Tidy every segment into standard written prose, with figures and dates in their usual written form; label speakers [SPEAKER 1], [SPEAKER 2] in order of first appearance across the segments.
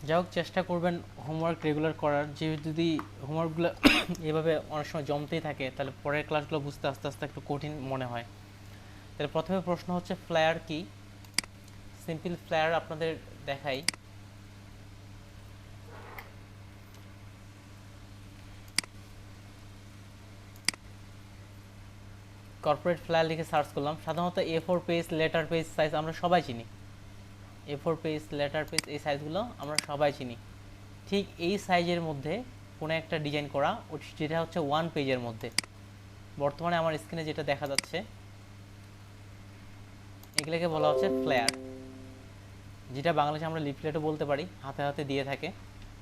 [SPEAKER 1] যাই হোক চেষ্টা করবেন হোমওয়ার্ক রেগুলার করার, যে যদি হোমওয়ার্কগুলো এভাবে অনেক সময় জমতেই থাকে তাহলে পরের ক্লাসগুলো বুঝতে আস্তে আস্তে একটু কঠিন মনে হয়। তাহলে প্রথমে প্রশ্ন হচ্ছে ফ্লায়ার কি। সিম্পল ফ্লায়ার আপনাদের দেখাই। কর্পোরেট ফ্লায়ার লিখে সার্চ করলাম। সাধারণত A4 page, letter page size আমরা সবাই চিনি। A4 পেজ, লেটার পেজ, এই সাইজগুলো আমরা সবাই চিনি। ঠিক এই সাইজের মধ্যে কোনো একটা ডিজাইন করা, যেটা হচ্ছে 1 পেজের মধ্যে। বর্তমানে আমার স্ক্রিনে যেটা দেখা যাচ্ছে এগুলোকে বলা হচ্ছে ফ্লায়ার, যেটা বাংলাদেশে আমরা লিফলেটও বলতে পারি। হাতে হাতে দিয়ে থাকে,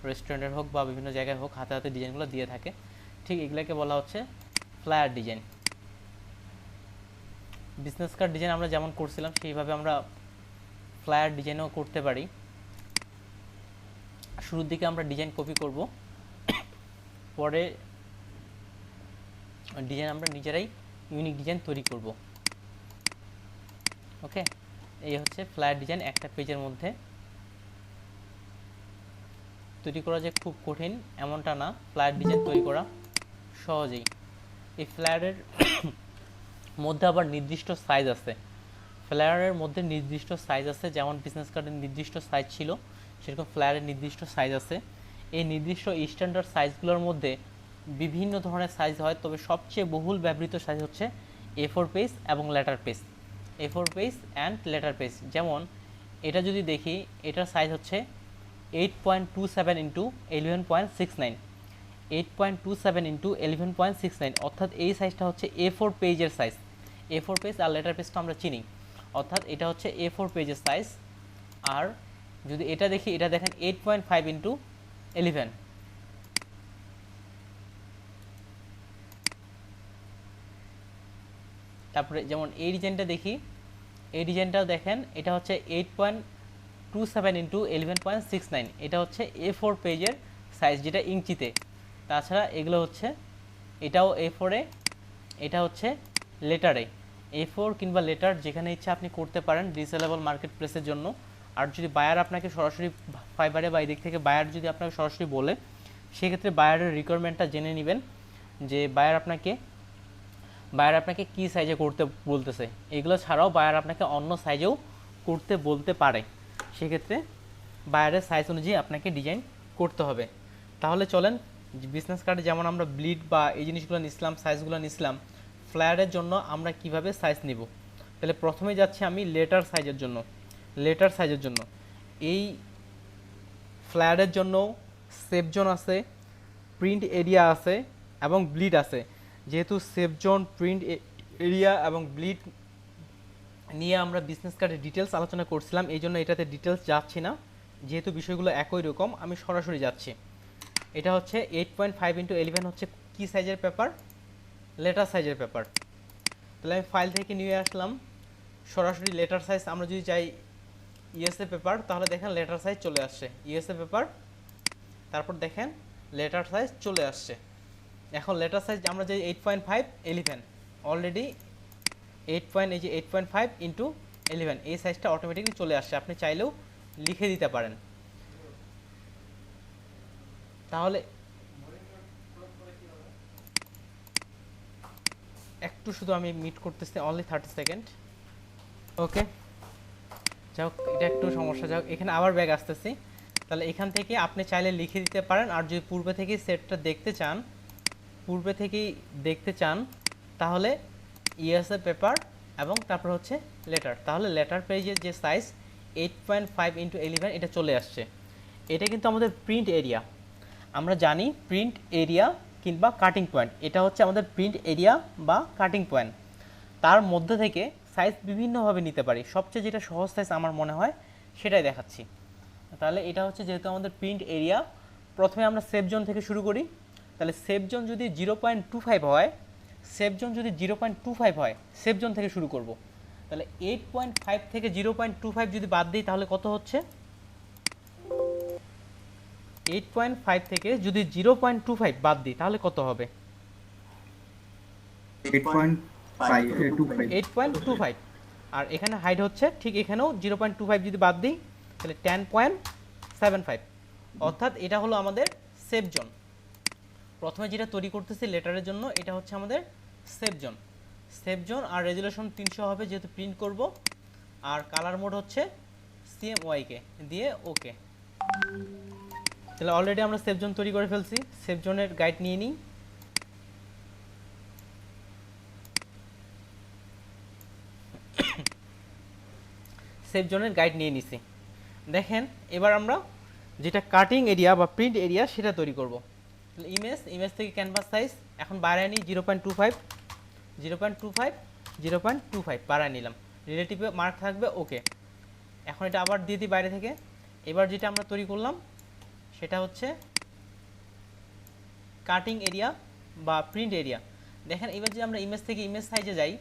[SPEAKER 1] রেস্টুরেন্টের হোক বা বিভিন্ন জায়গায় হোক, হাতে হাতে ডিজাইনগুলো দিয়ে থাকে। ঠিক এগুলোকে বলা হচ্ছে flyer design. Business card design আমরা যেমন করছিলাম সেইভাবে আমরা ফ্লায়ার ডিজাইনও করতে পারি। শুরুর দিকে আমরা ডিজাইন কপি করব, পরে ডিজাইন আমরা নিজেরাই ইউনিক ডিজাইন তৈরি করব। ওকে, এই হচ্ছে ফ্লায়ার ডিজাইন। একটা পেজের মধ্যে তৈরি করা যে খুব কঠিন এমনটা না, ফ্লায়ার ডিজাইন তৈরি করা সহজেই। এই ফ্লায়ারের মধ্যে আবার নির্দিষ্ট সাইজ আছে। ফ্লায়ারের মধ্যে নির্দিষ্ট সাইজ আছে, যেমন বিজনেস কার্ডের নির্দিষ্ট সাইজ ছিল সেরকম ফ্লায়ারের নির্দিষ্ট সাইজ আছে। এই নির্দিষ্ট স্ট্যান্ডার্ড সাইজগুলোর মধ্যে বিভিন্ন ধরনের সাইজ হয়, তবে সবচেয়ে বহুল ব্যবহৃত সাইজ হচ্ছে A4 পেজ এবং letter page. A4 page and letter page. যেমন এটা যদি দেখি, এটার সাইজ হচ্ছে 8.27 ইন্টু 11.69, 8.27 ইন্টু 11.69, অর্থাৎ এই সাইজটা হচ্ছে A4 পেজের সাইজ। A4 পেজ আর লেটার পেজ তো আমরা চিনি, অর্থাৎ এটা হচ্ছে A4 পেজের সাইজ। আর যদি এটা দেখি, এটা দেখেন 8.5 ইন্টু 11। তারপরে যেমন এই ডিজাইনটা দেখি, এই ডিজাইনটাও দেখেন, এটা হচ্ছে 8.27 ইন্টু 11.69, এটা হচ্ছে A4 পেজের সাইজ, যেটা ইঞ্চিতে। তাছাড়া এগুলো হচ্ছে, এটাও A4 এ, এটা হচ্ছে লেটারে। A4 কিংবা লেটার যেখানে ইচ্ছা আপনি করতে পারেন রিসেলেবল মার্কেট প্লেসের জন্য। আর যদি বায়ার আপনাকে সরাসরি ফাইবারে বা এদিক থেকে বায়ার যদি আপনাকে সরাসরি বলে, সেক্ষেত্রে বায়ারের রিকোয়ারমেন্টটা জেনে নেবেন যে বায়ার আপনাকে কী সাইজে করতে বলতেছে। এগুলো ছাড়াও বায়ার আপনাকে অন্য সাইজেও করতে বলতে পারে, সেক্ষেত্রে বায়ারের সাইজ অনুযায়ী আপনাকে ডিজাইন করতে হবে। তাহলে চলেন, বিজনেস কার্ডে যেমন আমরা ব্লিড বা এই জিনিসগুলো নিছিলাম, সাইজগুলো নিছিলাম, ফ্লায়ারের জন্য আমরা কিভাবে সাইজ নিব। তাহলে প্রথমে যাচ্ছি আমি লেটার সাইজের জন্য। লেটার সাইজের জন্য এই ফ্লায়ারের জন্য সেফ জোন আছে, প্রিন্ট এরিয়া আছে এবং ব্লিড আছে। যেহেতু সেফ জোন, প্রিন্ট এরিয়া এবং ব্লিড নিয়ে আমরা বিজনেস কার্ডের ডিটেলস আলোচনা করছিলাম, এই জন্য এটাতে ডিটেলস যাচ্ছি না। যেহেতু বিষয়গুলো একই রকম, আমি সরাসরি যাচ্ছি। এটা হচ্ছে 8.5 ইন্টু 11 হচ্ছে কি সাইজের পেপার? লেটার সাইজের পেপার। তাহলে আমি ফাইল থেকে নিয়ে আসলাম সরাসরি লেটার সাইজ। আমরা যদি চাই ইউএসএ পেপার, তাহলে দেখেন লেটার সাইজ চলে আসছে, ইউএসএ পেপার, তারপর দেখেন লেটার সাইজ চলে আসছে। এখন লেটার সাইজ আমরা যে 8.5 11 অলরেডি 8.5 ইন্টু 11 এই সাইজটা অটোমেটিকলি চলে আসছে, আপনি চাইলেও লিখে দিতে পারেন। তাহলে একটু শুধু আমি মিট করতেছি, অনলি 30 সেকেন্ড। ওকে, যাই হোক, এটা একটু সমস্যা। যাই হোক, এখানে আবার ব্যাগ আসতেছি। তাহলে এখান থেকে আপনি চাইলে লিখে দিতে পারেন, আর যদি পূর্বে থেকেই সেটটা দেখতে চান তাহলে ইউএসএ পেপার এবং তারপর হচ্ছে লেটার। তাহলে লেটার পেজের যে সাইজ 8.5 ইন্টু 11 এটা চলে আসছে। এটা কিন্তু আমাদের প্রিন্ট এরিয়া। আমরা জানি প্রিন্ট এরিয়া কিংবা কাটিং পয়েন্ট, এটা হচ্ছে আমাদের প্রিন্ট এরিয়া বা কাটিং পয়েন্ট। তার মধ্যে থেকে সাইজ বিভিন্নভাবে নিতে পারি, সবচেয়ে যেটা সহজ সাইজ আমার মনে হয় সেটাই দেখাচ্ছি। তাহলে এটা হচ্ছে যেহেতু আমাদের প্রিন্ট এরিয়া, প্রথমে আমরা সেফ জোন থেকে শুরু করি। তাহলে সেফ জোন যদি 0.25 হয়, সেফ জোন থেকে শুরু করব। তাহলে 8.5 থেকে 0.25 যদি বাদ দিই তাহলে কত হচ্ছে? 8.5 থেকে যদি 0.25 বাদ দিই তাহলে কত হবে? 8.25। আর এখানে হাইট হচ্ছে, ঠিক এখানেও 0.25 যদি বাদ দিই তাহলে 10.75। অর্থাৎ এটা হলো আমাদের সেফ জোন। প্রথমে যেটা তৈরি করতেছি লেটারের জন্য, এটা হচ্ছে আমাদের সেফ জোন। সেফ জোন আর রেজুলেশন 300 হবে যেহেতু প্রিন্ট করব, আর কালার মোড হচ্ছে CMYK দিয়ে ওকে। তাহলে অলরেডি আমরা সেফ জোন তৈরি করে ফেলছি। সেফ জোনের গাইড নিয়ে নিই। সেফ জোনের গাইড নিয়ে নিছি। দেখেন এবার আমরা যেটা কাটিং এরিয়া বা প্রিন্ট এরিয়া সেটা তৈরি করব। ইমেজ থেকে ক্যানভাস সাইজ এখন বাড়ায় নিই 0.25 বাড়ায় নিলাম। রিলেটিভে মার্ক থাকবে ওকে। এখন এটা আবার দিয়ে দিই বাইরে থেকে। এবার যেটা আমরা তৈরি করলাম সেটা হচ্ছে কাটিং এরিয়া বা প্রিন্ট এরিয়া। দেখেন এবার যে আমরা ইমেজ থেকে ইমেজ সাইজে যাই,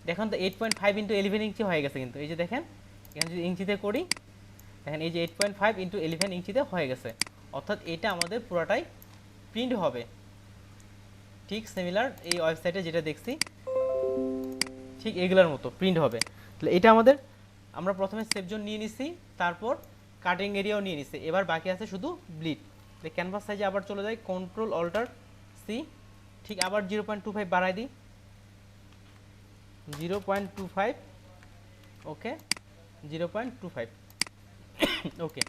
[SPEAKER 1] দেখুন তো 8.5 ইন্টু 11 ইঞ্চি হয়ে গেছে কিন্তু। এই যে দেখেন এখানে যদি ইঞ্চিতে করি, দেখেন এই যে 8.5 ইন্টু 11 ইঞ্চিতে হয়ে গেছে। অর্থাৎ এটা আমাদের পুরোটাই প্রিন্ট হবে, ঠিক সিমিলার এই ওয়েবসাইটে যেটা দেখছি ঠিক এগুলোর মতো প্রিন্ট হবে। তাহলে এটা আমাদের, আমরা প্রথমে সেফ জোন নিয়ে নিছি, তারপর কাটিং এরিয়াও নিয়ে নিছি। এবার বাকি আছে শুধু ব্লিড। ক্যানভাস সাইজে আবার চলে যাই, কন্ট্রোল অল্টার সি, ঠিক আবার 0.25 বাড়াই দিই, 0.25 ওকে, 0.25 ওকে।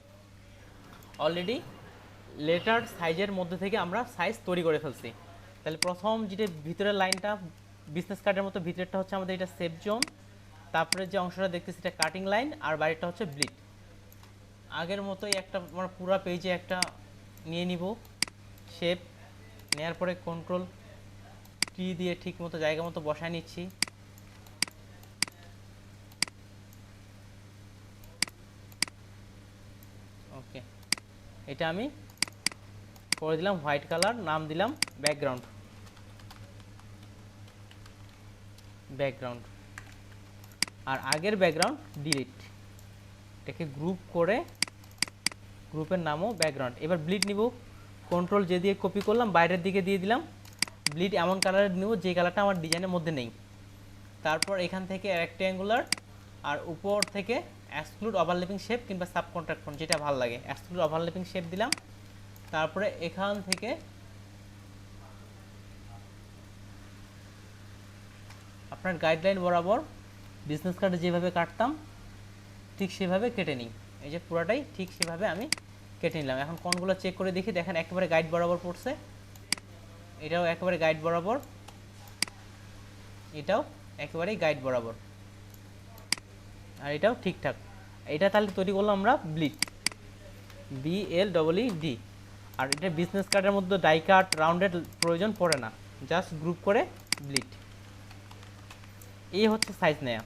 [SPEAKER 1] অলরেডি লেটার সাইজের মধ্যে থেকে আমরা সাইজ তৈরি করে ফেলছি। তাহলে প্রথম যেটা ভিতরের লাইনটা বিজনেস কার্ডের মতো ভিতরেরটা হচ্ছে আমাদের এটা সেফ জোন, তারপরে যে অংশটা দেখতেছি এটা কাটিং লাইন, আর বাইরেটা হচ্ছে ব্লিড। আগের মতোই একটা আমরা পুরো পেজে একটা নিয়ে নিব শেপ, নেওয়ার পরে কন্ট্রোল কি দিয়ে ঠিক মতো জায়গা মতো বসায় নিচ্ছি। ওকে, এটা আমি করে দিলাম হোয়াইট কালার, নাম দিলাম ব্যাকগ্রাউন্ড। আর আগের ব্যাকগ্রাউন্ড ডিলিট, এটাকে গ্রুপ করে গ্রুপের নামও ব্যাকগ্রাউন্ড। এবার ব্লিড নিব, কন্ট্রোল যে দিয়ে কপি করলাম বাইরের দিকে দিয়ে দিলাম। ব্লিড এমন কালারের নিব যে কালারটা আমার ডিজাইনের মধ্যে নেই। তারপর এখান থেকে রেক্ট্যাঙ্গুলার, আর উপর থেকে এক্সক্লুড ওভারল্যাপিং শেপ কিংবা সাবকন্ট্রাক্ট ফন্ট যেটা ভালো লাগে, এক্সক্লুড ওভারল্যাপিং শেপ দিলাম। তারপরে এখান থেকে আপনার গাইডলাইন বরাবর বিজনেস কার্ডে যেভাবে কাটতাম ঠিক সেভাবে কেটে নিই। এই যে পুরোটাই ঠিক সেভাবে আমি কেটে নিলাম। এখন কোনগুলো চেক করে দেখি, দেখেন একেবারে গাইড বরাবর পড়ছে, এটাও একেবারে গাইড বরাবর, এটাও একেবারেই গাইড বরাবর, আর এটাও ঠিকঠাক। এটা তাহলে তৈরি করলাম আমরা ব্লিড, BLEED। আর এটা বিজনেস কার্ডের মধ্যে ডাই কাট রাউন্ডেড প্রয়োজন পড়ে না, জাস্ট গ্রুপ করে ব্লিড। এই হচ্ছে সাইজ নেয়া।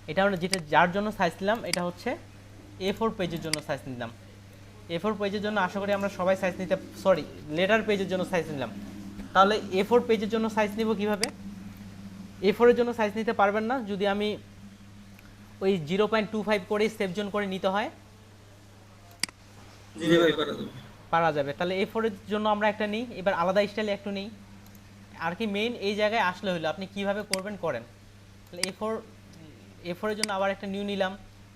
[SPEAKER 1] এটা আমরা যেটা যার জন্য সাইজ নিলাম এটা হচ্ছে A4 পেজের জন্য সাইজ নিলাম। A4 পেজের জন্য আশা করি আমরা সবাই সাইজ নিতে, সরি লেটার পেজের জন্য সাইজ নিলাম। তাহলে A4 পেজের জন্য সাইজ নিব কিভাবে? A4 এর জন্য সাইজ নিতে পারবেন না যদি আমি ওই 0.25 করে সেভ জোন করে নিতে হয়, পারা যাবে। তাহলে A4 এর জন্য আমরা একটা নিই, এবার আলাদা স্টাইলে একটু নিই। আর কি মেইন এই জায়গায় আসলে হলো আপনি কিভাবে করবেন করেন। তাহলে A4 এর জন্য আবার একটা নিউ নিলাম,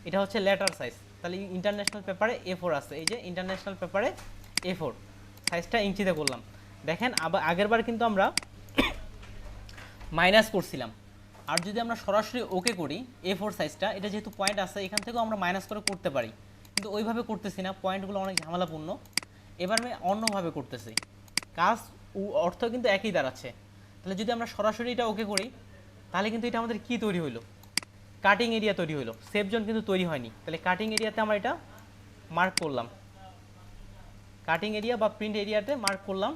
[SPEAKER 1] এটা হচ্ছে লেটার সাইজ। তাহলে ইন্টারন্যাশনাল পেপারে A4 আছে, এই যে ইন্টারন্যাশনাল পেপারে A4 সাইজটা ইঞ্চিতে করলাম। দেখেন আবার আগেরবার কিন্তু আমরা মাইনাস করছিলাম, আর যদি আমরা সরাসরি ওকে করি A4 সাইজটা, এটা যেহেতু পয়েন্ট আছে এখান থেকেও আমরা মাইনাস করে করতে পারি, কিন্তু ওইভাবে করতেছি না, পয়েন্টগুলো অনেক ঝামেলাপূর্ণ। এবার আমি অন্যভাবে করতেছি, কাজ অর্থ কিন্তু একই দাঁড়াচ্ছে। তাহলে যদি আমরা সরাসরি এটা ওকে করি তাহলে কিন্তু এটা আমাদের কি তৈরি হলো, কাটিং এরিয়া তৈরি হলো, সেফ জোন কিন্তু তৈরি হয়নি। তাহলে কাটিং এরিয়াতে আমরা এটা মার্ক করলাম, কাটিং এরিয়া বা প্রিন্ট এরিয়াতে মার্ক করলাম।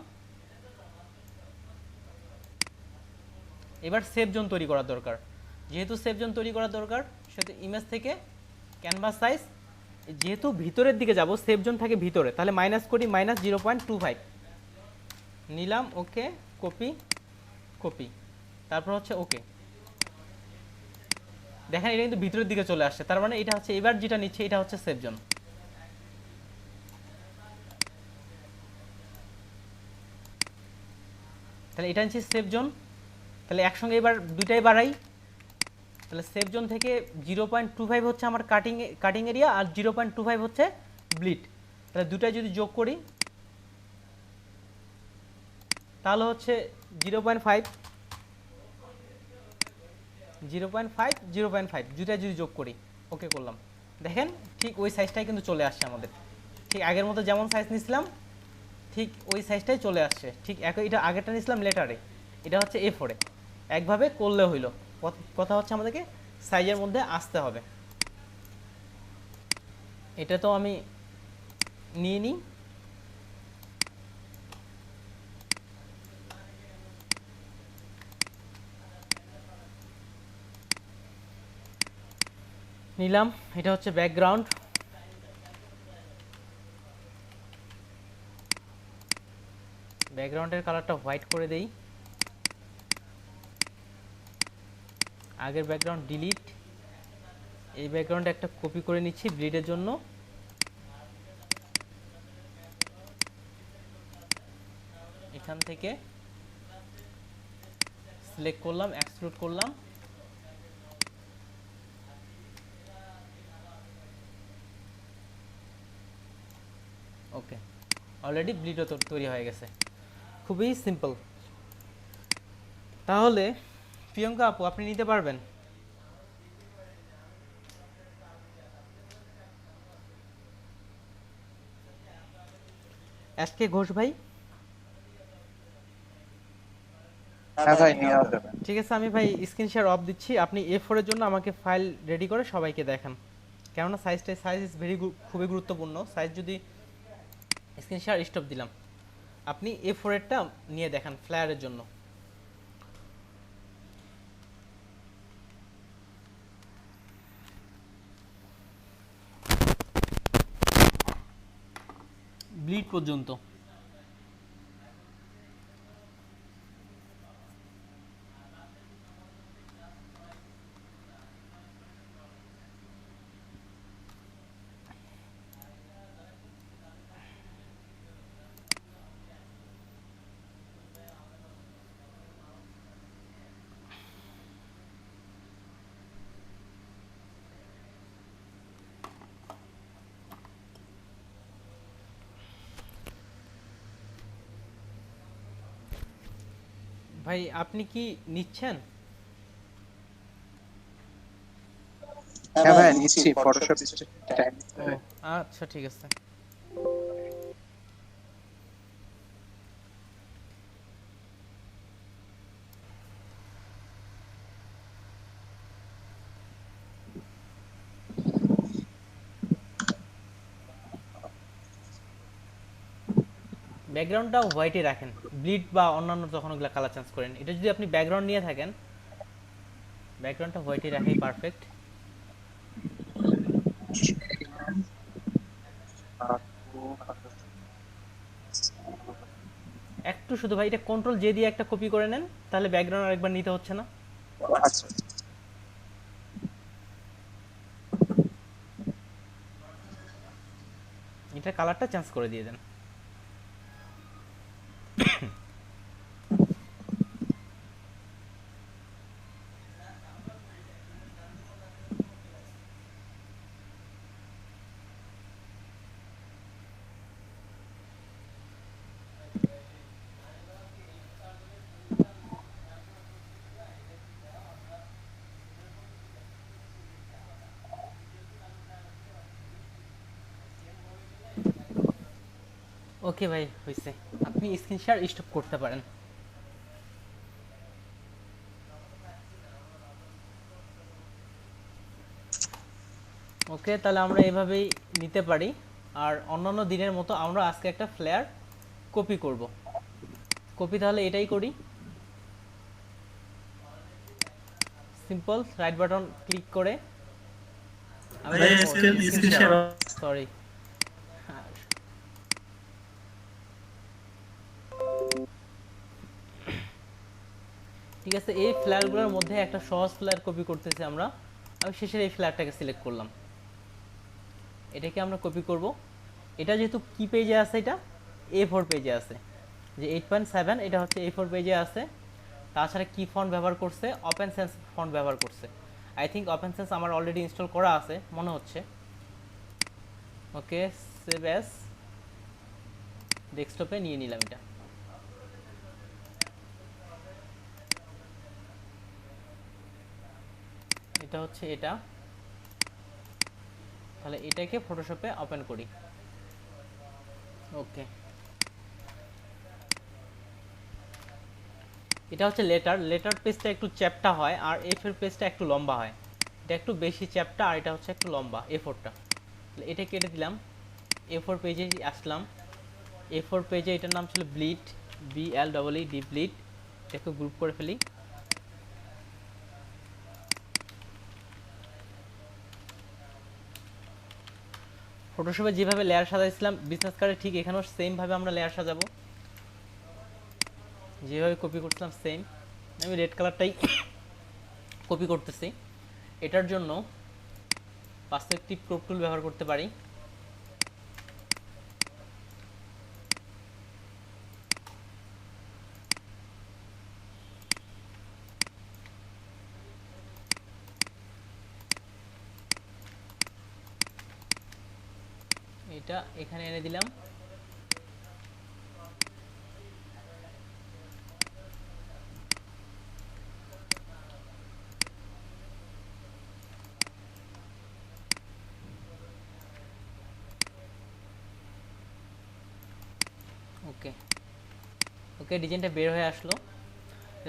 [SPEAKER 1] এবার সেফ জোন তৈরি করার দরকার, যেহেতু সেফ জোন তৈরি করার দরকার সেহেতু ইমেজ থেকে ক্যানভাস সাইজ, যেহেতু ভিতরের দিকে যাব সেফ জোন থাকে ভিতরে, তাহলে মাইনাস করি, মাইনাস 0.25 নিলাম। ওকে, কপি, তারপর হচ্ছে ওকে। দেখেন এটা কিন্তু ভিতরের দিকে চলে আসছে, তার মানে এটা হচ্ছে এবার যেটা নিচ্ছে এটা হচ্ছে সেফ জোন। তাহলে এটা নিচ্ছে সেফ জোন। তাহলে একসঙ্গে এবার দুইটাই বাড়াই। তাহলে সেফ জোন থেকে 0.25 হচ্ছে আমার কাটিং এরিয়া, আর 0.25 হচ্ছে ব্লিড। তাহলে দুটাই যদি যোগ করি তাহলে হচ্ছে 0.5 0.5 0.5 দুটাই যদি যোগ করি, ওকে করলাম, দেখেন ঠিক ওই সাইজটাই কিন্তু চলে আসছে আমাদের, ঠিক আগের মতো যেমন সাইজ নিয়েছিলাম ঠিক ওই সাইজটাই চলে আসছে। ঠিক এটা আগেরটা নিয়েছিলাম লেটারে, এটা হচ্ছে A4 একভাবে করলে হইলো। কথা হচ্ছে আমাদেরকে সাইজের মধ্যে আসতে হবে। এটা তো আমি নিয়ে নিই, নিলাম। এটা হচ্ছে ব্যাকগ্রাউন্ড, ব্যাকগ্রাউন্ডের কালারটা হোয়াইট করে দেই। আগের ব্যাকগ্রাউন্ড ডিলিট, এই ব্যাকগ্রাউন্ডে একটা কপি করে নিচ্ছি ব্লিডের জন্য। এখান থেকে সিলেক্ট করলাম, এক্সট্রুড করলাম, ওকে, অলরেডি ব্লিডও তৈরি হয়ে গেছে, খুবই সিম্পল। তাহলে প্রিয়ঙ্কা আপু আপনি নিতে পারবেন? এসকে ঘোষ ভাই?
[SPEAKER 2] হ্যাঁ ভাই, নেওয়া যাবে।
[SPEAKER 1] ঠিক আছে, আমি ভাই স্ক্রিন শেয়ার অফ দিচ্ছি, আপনি A4 এর জন্য আমাকে ফাইল রেডি করে সবাইকে দেখান, কেননা সাইজ ইজ ভেরি খুবই গুরুত্বপূর্ণ। সাইজ যদি স্ক্রিন শেয়ার স্টপ দিলাম, আপনি A4 এরটা নিয়ে দেখান ফ্লায়ারের জন্য। ব্লিড পর্যন্ত ভাই আপনি কি নিচ্ছেন?
[SPEAKER 2] হ্যাঁ ভাই, নিচ্ছি। ফটোশপ টাইম
[SPEAKER 1] ও আচ্ছা, ঠিক আছে। ব্যাকগ্রাউন্ডটা হোয়াইটে রাখেন, ব্লিড বা অন্যান্য যখন ওগুলো কালার চেঞ্জ করেন। এটা যদি আপনি ব্যাকগ্রাউন্ড নিয়ে থাকেন, ব্যাকগ্রাউন্ডটা হোয়াইটে রাখাই পারফেক্ট। একটু শুধু ভাই এটা কন্ট্রোল জে দিয়ে একটা কপি করে নেন, তাহলে ব্যাকগ্রাউন্ড আরেকবার নিতে হচ্ছে না।
[SPEAKER 2] আচ্ছা,
[SPEAKER 1] এটা কালারটা চেঞ্জ করে দিয়ে দেন। ওকে ভাই, হয়েছে, আপনি স্ক্রিন শেয়ার স্টপ করতে পারেন। ওকে, তাহলে আমরা এভাবেই নিতে পারি। আর অন্যান্য দিনের মতো আমরা আজকে একটা ফ্লেয়ার কপি করব। কপি তাহলে এটাই করি, সিম্পল রাইট বাটন ক্লিক করে আমি সরি ঠিক আছে, এই ফ্লেয়ারগুলোর মধ্যে একটা সহজ ফ্লেয়ার কপি করতেছি আমরা। আমি শেষের এই ফ্লেয়ারটাকে সিলেক্ট করলাম, এটাকে আমরা কপি করব। এটা যেহেতু কি পেজে আছে, এটা A4 পেজে আছে, যে 8.7 এটা হচ্ছে A4 পেজে আছে। তাছাড়া কি ফন্ট ব্যবহার করছে, ওপেন সেন্স ফন্ট ব্যবহার করছে। আই থিঙ্ক ওপেন সেন্স আমার অলরেডি ইনস্টল করা আছে মনে হচ্ছে। ওকে, সেভ অ্যাজ, ডেস্কটপে নিয়ে নিলাম এটা। এটা হচ্ছে এটা, তাহলে এটাকে ফটোশপে ওপেন করি। ওকে, এটা হচ্ছে লেটার পেজটা একটু চ্যাপ্টা হয় আর এফ এর পেজটা একটু লম্বা হয়। এটা একটু বেশি চ্যাপ্টা আর এটা হচ্ছে একটু লম্বা এ4টা। তাহলে এটা কেটে দিলাম, এ4 পেজে আসলাম। এ4 পেজে এটার নাম ছিল ব্লিড, BLEED ব্লিড। এটাকে গ্রুপ করে ফেলি। ফটোশপে যেভাবে লেয়ার সাজাইছিলাম বিজনেস কার্ডে ঠিক এখানেও সেমভাবে আমরা লেয়ার সাজাবো, যেভাবে কপি করছিলাম সেম। আমি রেড কালারটাই কপি করতেছি। এটার জন্য পার্সপেক্টিভ ক্রপ টুল ব্যবহার করতে পারি। এটা এখানে এনে দিলাম। ওকে ওকে, ডিজাইনটা বের হয়ে আসলো।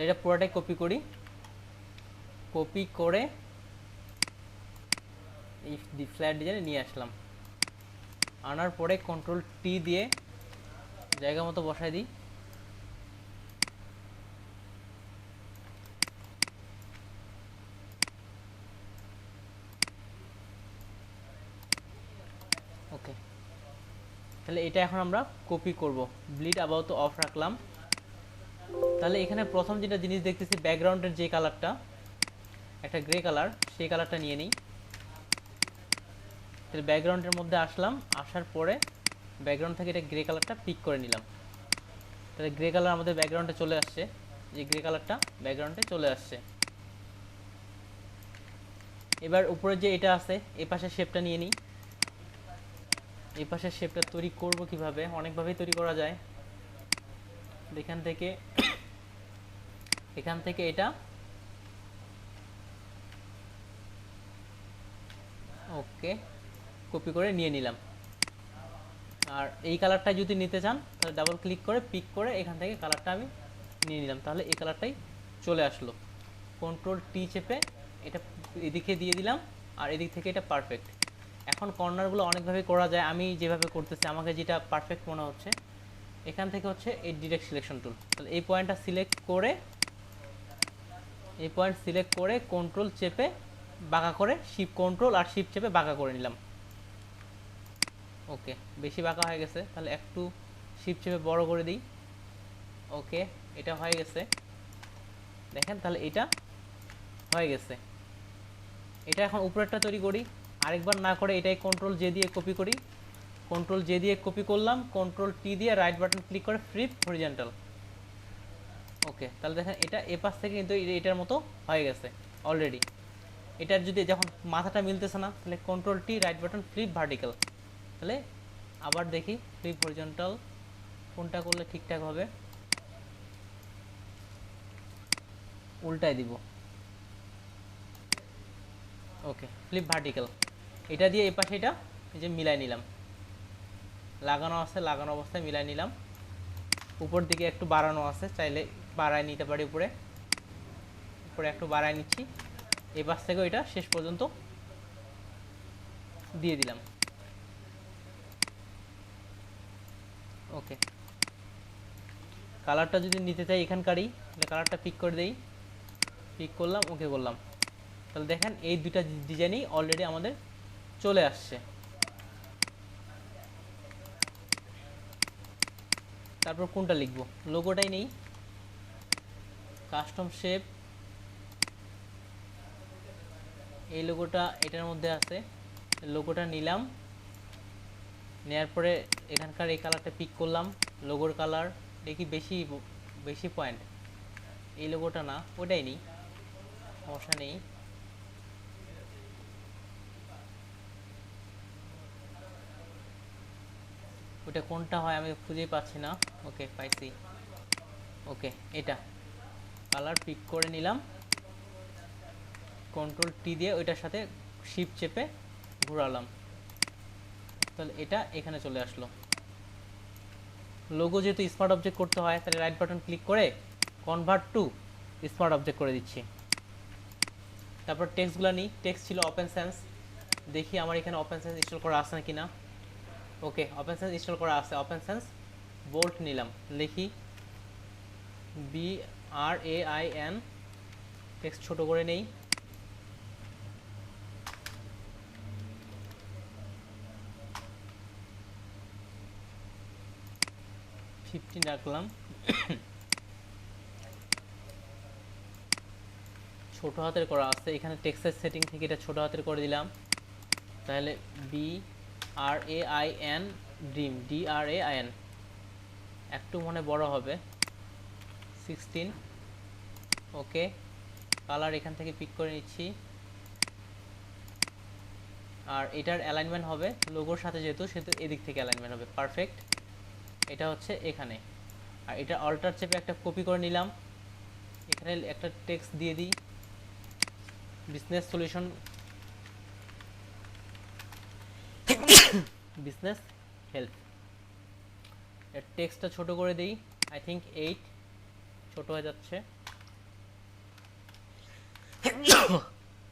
[SPEAKER 1] এটা পুরোটাই কপি করি। কপি করে এই ফ্ল্যাট ডিজাইনে নিয়ে আসলাম। আনার পরে কন্ট্রোল টি দিয়ে জায়গা মতো বসাই দিই। ওকে, তাহলে এটা এখন আমরা কপি করব। ব্লিড আপাতত অফ রাখলাম। তাহলে এখানে প্রথম যেটা জিনিস দেখতেছি, ব্যাকগ্রাউন্ডের যে কালারটা একটা গ্রে কালার, সেই কালারটা নিয়ে নিই। তাহলে ব্যাকগ্রাউন্ডের মধ্যে আসলাম, আসার পরে ব্যাকগ্রাউন্ড থেকে এটা গ্রে কালারটা পিক করে নিলাম। তাহলে গ্রে কালার আমাদের ব্যাকগ্রাউন্ডে চলে আসছে, যে গ্রে কালারটা ব্যাকগ্রাউন্ডে চলে আসছে। এবার উপরে যে এটা আছে এই পাশের শেপটা নিয়ে নিই। এই পাশের শেপটা তৈরি করব কিভাবে, অনেকভাবেই তৈরি করা যায়। এখান থেকে এটা ওকে কপি করে নিয়ে নিলাম। আর এই কালারটা যদি নিতে চান তাহলে ডাবল ক্লিক করে পিক করে এখান থেকে কালারটা আমি নিয়ে নিলাম। তাহলে এই কালারটাই চলে আসলো। কন্ট্রোল টি চেপে এটা এদিকে দিয়ে দিলাম, আর এদিক থেকে এটা পারফেক্ট। এখন কর্নারগুলো অনেকভাবে করা যায়, আমি যেভাবে করতেছি আমাকে যেটা পারফেক্ট মনে হচ্ছে, এখান থেকে হচ্ছে এই ডিরেক্ট সিলেকশন টুল। তাহলে এই পয়েন্টটা সিলেক্ট করে, এই পয়েন্ট সিলেক্ট করে কন্ট্রোল চেপে বাঁকা করে কন্ট্রোল আর শিফট চেপে বাঁকা করে নিলাম। ওকে, বেশি বাঁকা হয়ে গেছে, তাহলে একটু শিফট চেপে বড় করে দিই। ওকে, এটা হয়ে গেছে। দেখেন তাহলে এটা হয়ে গেছে। এটা এখন উপরেরটা তৈরি করি। আরেকবার না করে এটাই কন্ট্রোল জে দিয়ে কপি করি। কন্ট্রোল জে দিয়ে কপি করলাম, কন্ট্রোল টি দিয়ে রাইট বাটন ক্লিক করে ফ্লিপ হরিজন্টাল। ওকে, তাহলে দেখেন এটা এ পাশ থেকে কিন্তু এটার মতো হয়ে গেছে অলরেডি। এটার যদি যখন মাথাটা মিলতেছে না, তাহলে control T right button flip vertical. তাহলে আবার দেখি ফ্লিপ হরিজন্টাল কোনটা করলে ঠিকঠাক হবে। উল্টাই দিব। ওকে, ফ্লিপ ভার্টিক্যাল। এটা দিয়ে এই পাশে এটা এই যে মিলাই নিলাম, লাগানো আছে, লাগানো অবস্থায় মিলাই নিলাম। উপর দিকে একটু বাড়ানো আছে, চাইলে বাড়ায় নিতে পারি। উপরে উপরে একটু বাড়ায় নিচ্ছি। এই পাশ থেকেও এটা শেষ পর্যন্ত দিয়ে দিলাম। ওকে, কালারটা যদি নিতে চাই এখানকারই, তাহলে কালারটা পিক করে দেই। পিক করলাম, ওকে করলাম। তাহলে দেখেন এই দুইটা ডিজাইনই অলরেডি আমাদের চলে আসছে। তারপর কোনটা লিখবো, লোগোটাই নেই। কাস্টম শেপ, এই লোগোটা এটার মধ্যে আছে, লোগোটা নিলাম। নেওয়ার পরে এখানকার এই কালারটা পিক করলাম, লোগোর কালার। দেখি বেশি বেশি পয়েন্ট, এই লোগোটা না, ওটাই নেই, সমস্যা নেই। ওটা কোনটা হয় আমি খুঁজেই পাচ্ছি না। ওকে, পাইছি। ওকে, এটা কালার পিক করে নিলাম, কন্ট্রোল টি দিয়ে ওইটার সাথে শিফট চেপে ঘোরালাম, তাহলে এটা এখানে চলে আসলো। লোগো যেহেতু স্মার্ট অবজেক্ট করতে হয়, তাহলে রাইট বাটন ক্লিক করে কনভার্ট টু স্মার্ট অবজেক্ট করে দিচ্ছি। তারপর টেক্সটগুলো নিই। টেক্সট ছিল ওপেন সেন্স, দেখি আমার এখানে ওপেন সেন্স ইনস্টল করা আছে নাকি না। ওকে, ওপেন সেন্স ইনস্টল করা আছে। ওপেন সেন্স বোল্ট নিলাম, লিখি BRAIN, টেক্সট ছোট করে নেই। রাখলাম। ছোট হাতের করা আছে, এখানে টেক্সটের সেটিং থেকে এটা ছোট হাতের করে দিলাম, তাহলে BRAIN ড্রিম, DRAIN, একটু মনে বড় হবে 16। ওকে, কালার এখান থেকে পিক করে নিচ্ছি। আর এটার অ্যালাইনমেন্ট হবে লোগোর সাথে, যেহেতু সেহেতু এদিক থেকে অ্যালাইনমেন্ট হবে। পারফেক্ট, এটা হচ্ছে এখানে। আর এটা অল্টার চেপে একটা কপি করে নিলাম, এখানে একটা টেক্সট দিয়ে দিই, বিজনেস সলিউশন, বিজনেস হেল্প। এর টেক্সটটা ছোট করে দিই, আই থিঙ্ক 8, ছোট হয়ে যাচ্ছে।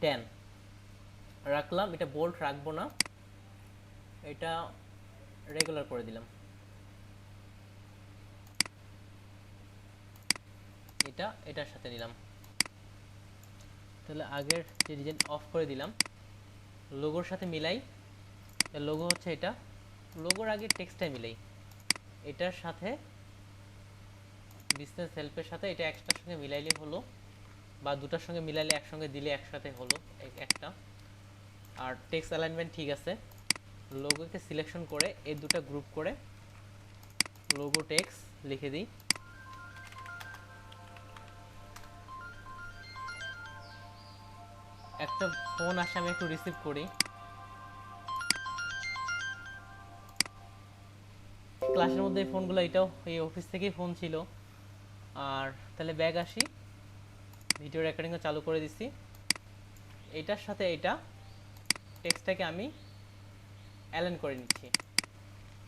[SPEAKER 1] 10 রাখলাম, এটা বোল্ড রাখবো না, এটা রেগুলার করে দিলাম। এটা এটার সাথে নিলাম, তাহলে আগের যে ডিজাইন অফ করে দিলাম, লোগোর সাথে মিলাই। লোগো হচ্ছে এটা, লোগোর আগে টেক্সটটা মিলাই, এটার সাথে বিজনেস হেল্পের সাথে এটা একটার সঙ্গে মিলাইলে হলো, বা দুটার সঙ্গে মিলাইলে একসঙ্গে দিলে একসাথে হলো একটা। আর টেক্সট অ্যালাইনমেন্ট ঠিক আছে। লোগোকে সিলেকশন করে এই দুটো গ্রুপ করে লোগো টেক্সট লিখে দিই। একটা ফোন আসে, আমি একটু রিসিভ করি। ক্লাসের মধ্যে এই ফোনগুলো, এটাও এই অফিস থেকেই ফোন ছিল। আর তাহলে ব্যাগ আসি, ভিডিও রেকর্ডিংও চালু করে দিছি। এটার সাথে এটা টেক্সটটাকে আমি অ্যালাইন করে নিচ্ছি,